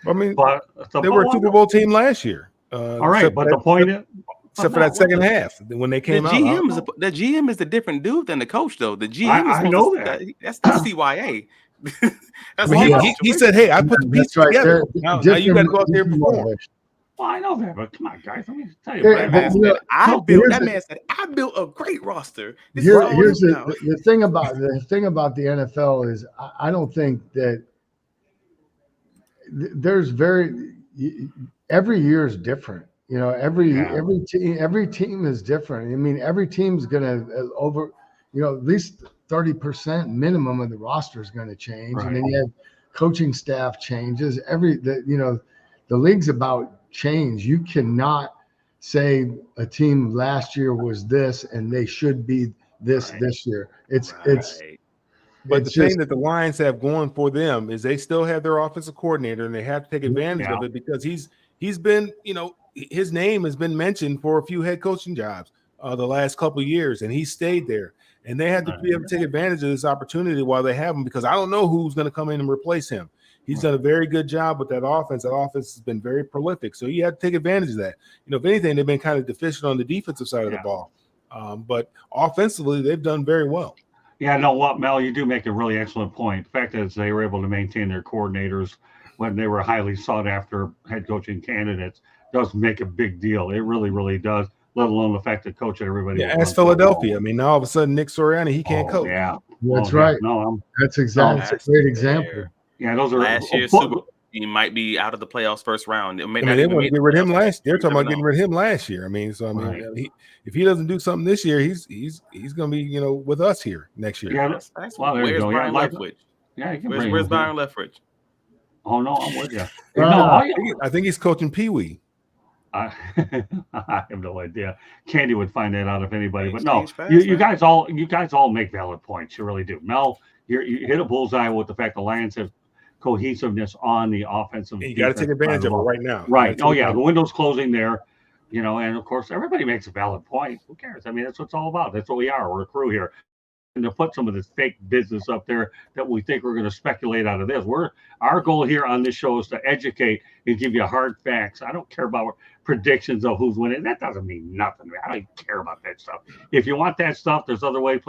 Speaker 2: I mean, they were a Super Bowl team last year.
Speaker 1: All right, but the point is,
Speaker 2: except for that second half when they came out,
Speaker 3: the GM is a different dude than the coach, though. The GM
Speaker 1: I know
Speaker 3: that's the CYA.
Speaker 2: He said, "Hey, I put the pieces together. Now you got to go out there and perform."
Speaker 1: Well, I know that, but come on, guys. Let me tell you.
Speaker 3: That man said, I built a great roster.
Speaker 4: Here's the thing about the NFL is I don't think that there's every year is different. Every team is different. I mean, every team's gonna at least 30% minimum of the roster is going to change, right. And then you have coaching staff changes. The league's about change. You cannot say a team last year was this and they should be this year.
Speaker 2: But the thing that the Lions have going for them is they still have their offensive coordinator, and they have to take advantage of it because he's been, his name has been mentioned for a few head coaching jobs. the last couple of years, and he stayed there. And they had to be able to take advantage of this opportunity while they have him, because I don't know who's going to come in and replace him. He's done a very good job with that offense. That offense has been very prolific. So you have to take advantage of that. If anything, they've been kind of deficient on the defensive side of the ball. But offensively, they've done very well.
Speaker 1: Yeah, no, what, Mel, you do make a really excellent point. The fact is they were able to maintain their coordinators when they were highly sought after head coaching candidates does make a big deal. It really, really does, let alone the fact that coach everybody.
Speaker 2: Yeah, as Philadelphia. I mean, now all of a sudden, Nick Sirianni, he can't coach.
Speaker 1: Yeah.
Speaker 4: That's right.
Speaker 1: Yeah. No,
Speaker 4: that's exactly a great example.
Speaker 1: Yeah, those are
Speaker 3: last year's Super Bowl team might be out of the playoffs first round.
Speaker 2: They want to get rid of him last. They're talking about getting rid of him last year. I mean, if he doesn't do something this year, he's going to be with us here next year.
Speaker 1: Yeah, well,
Speaker 3: where's Byron Leftwich?
Speaker 1: Yeah,
Speaker 3: where's Byron Leftwich?
Speaker 1: Oh no, I'm with you.
Speaker 2: I think he's coaching Pee Wee.
Speaker 1: I have no idea. Candy would find that out if anybody. But no, you guys all make valid points. You really do. Mel, you hit a bullseye with the fact the Lions have cohesiveness on the offensive.
Speaker 2: You got to take advantage of it right now.
Speaker 1: Right. Oh yeah, the window's closing there. And of course everybody makes a valid point. Who cares? I mean, that's what it's all about. That's what we are. We're a crew here. And to put some of this fake business up there that we think we're going to speculate out of this. Our goal here on this show is to educate and give you hard facts. I don't care about predictions of who's winning. That doesn't mean nothing. I don't even care about that stuff. If you want that stuff, there's other ways.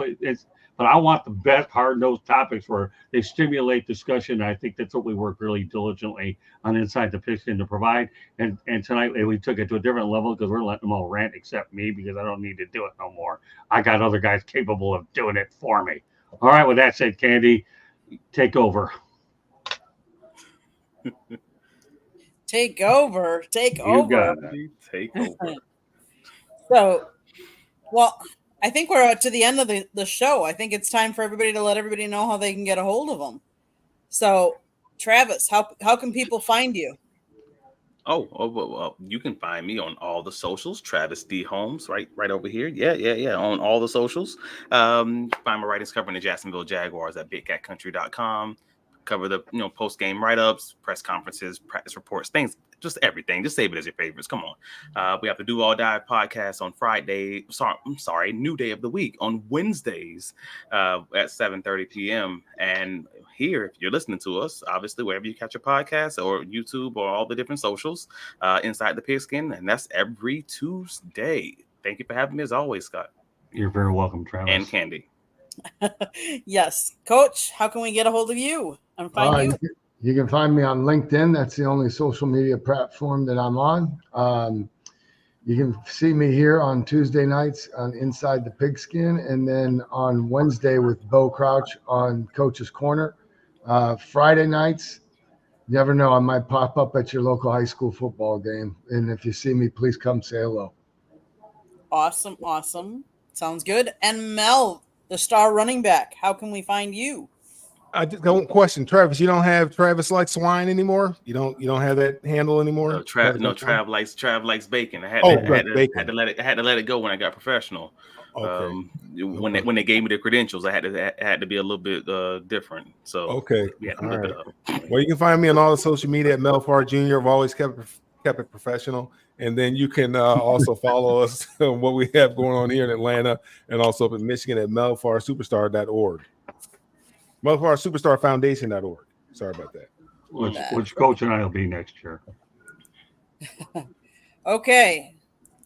Speaker 1: But I want the best hard-nosed topics where they stimulate discussion. I think that's what we work really diligently on Inside the Pigskin to provide. And tonight we took it to a different level because we're letting them all rant except me because I don't need to do it no more. I got other guys capable of doing it for me. All right, with that said, Candy, take over.
Speaker 5: Take over.
Speaker 1: You got it.
Speaker 3: Take over.
Speaker 5: So, well, I think we're to the end of the show. I think it's time for everybody to let everybody know how they can get a hold of them. So, Travis, how can people find you?
Speaker 3: Well, you can find me on all the socials. Travis D. Holmes, right over here. Yeah. On all the socials. Find my writings covering the Jacksonville Jaguars at bigcatcountry.com. Cover the post-game write-ups, press conferences, practice reports, things, just everything. Just save it as your favorites. Come on. We have the Do All Die podcast on Friday. New day of the week on Wednesdays at 7:30 p.m. And here, if you're listening to us, obviously wherever you catch your podcast or YouTube or all the different socials, Inside the Pigskin, and that's every Tuesday. Thank you for having me as always, Scott.
Speaker 1: You're very welcome, Travis.
Speaker 3: And Candy.
Speaker 5: Yes. Coach, how can we get a hold of you and find you?
Speaker 4: You can find me on LinkedIn. That's the only social media platform that I'm on. You can see me here on Tuesday nights on Inside the Pigskin, and then on Wednesday with Bo Crouch on Coach's Corner. Friday nights, you never know, I might pop up at your local high school football game. And if you see me, please come say hello.
Speaker 5: Awesome. Sounds good. And Mel, the star running back, how can we find you?
Speaker 2: I just got one question, Travis. You don't have Travis Likes Swine anymore? You don't have that handle anymore?
Speaker 3: Trav likes bacon. I had to let it go when I got professional.
Speaker 2: Okay.
Speaker 3: When they gave me the credentials, I had to be a little bit different. So we had to look it up.
Speaker 2: Well, you can find me on all the social media at Melfar Jr. I've always kept it professional. And then you can also follow us on what we have going on here in Atlanta and also up in Michigan at melfarsuperstar.org. melfarsuperstarfoundation.org. Sorry about that.
Speaker 1: Which Coach and I will be next year.
Speaker 5: Okay.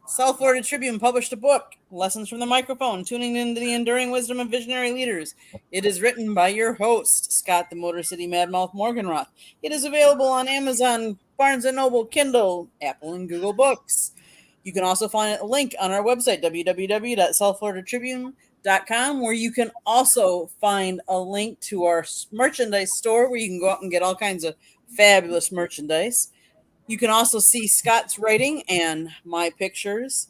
Speaker 5: South Florida Tribune published a book, Lessons from the Microphone, Tuning into the Enduring Wisdom of Visionary Leaders. It is written by your host, Scott the Motor City Madmouth Morganroth. It is available on Amazon, Barnes & Noble, Kindle, Apple, and Google Books. You can also find a link on our website, www.southfloridatribune.com, where you can also find a link to our merchandise store where you can go out and get all kinds of fabulous merchandise. You can also see Scott's writing and my pictures.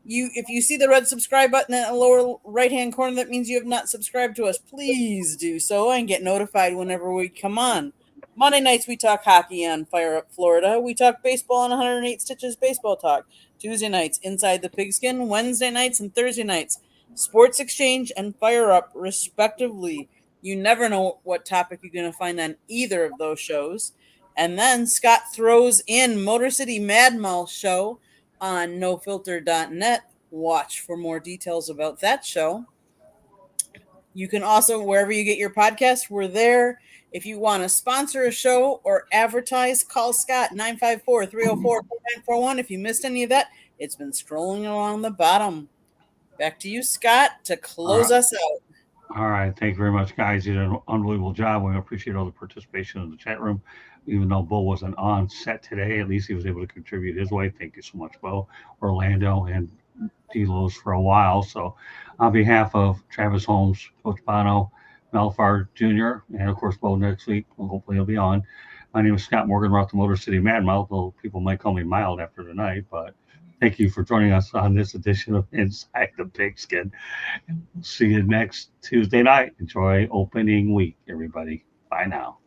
Speaker 5: If you see the red subscribe button in the lower right-hand corner, that means you have not subscribed to us. Please do so and get notified whenever we come on. Monday nights, we talk hockey on Fire Up Florida. We talk baseball on 108 Stitches Baseball Talk. Tuesday nights, Inside the Pigskin. Wednesday nights and Thursday nights, Sports Exchange and Fire Up, respectively. You never know what topic you're going to find on either of those shows. And then Scott throws in Motor City Madmouth Show on nofilter.net watch for more details about that show. You can also, wherever you get your podcast, we're there. If you want to sponsor a show or advertise, call Scott 954-304-4941. If you missed any of that, it's been scrolling along the bottom. Back to you, Scott, to close us out.
Speaker 1: All right. Thank you very much, guys. You did an unbelievable job. We appreciate all the participation in the chat room. Even though Bo wasn't on set today, at least he was able to contribute his way. Thank you so much, Bo, Orlando, and D-Los for a while. So on behalf of Travis Holmes, Coach Bono, Melfar Jr., and of course, Bo next week, hopefully he'll be on. My name is Scott Morgan. We're out the Motor City Mad Mouth, though people might call me mild after tonight, but thank you for joining us on this edition of Inside the Pigskin. We'll see you next Tuesday night. Enjoy opening week, everybody. Bye now.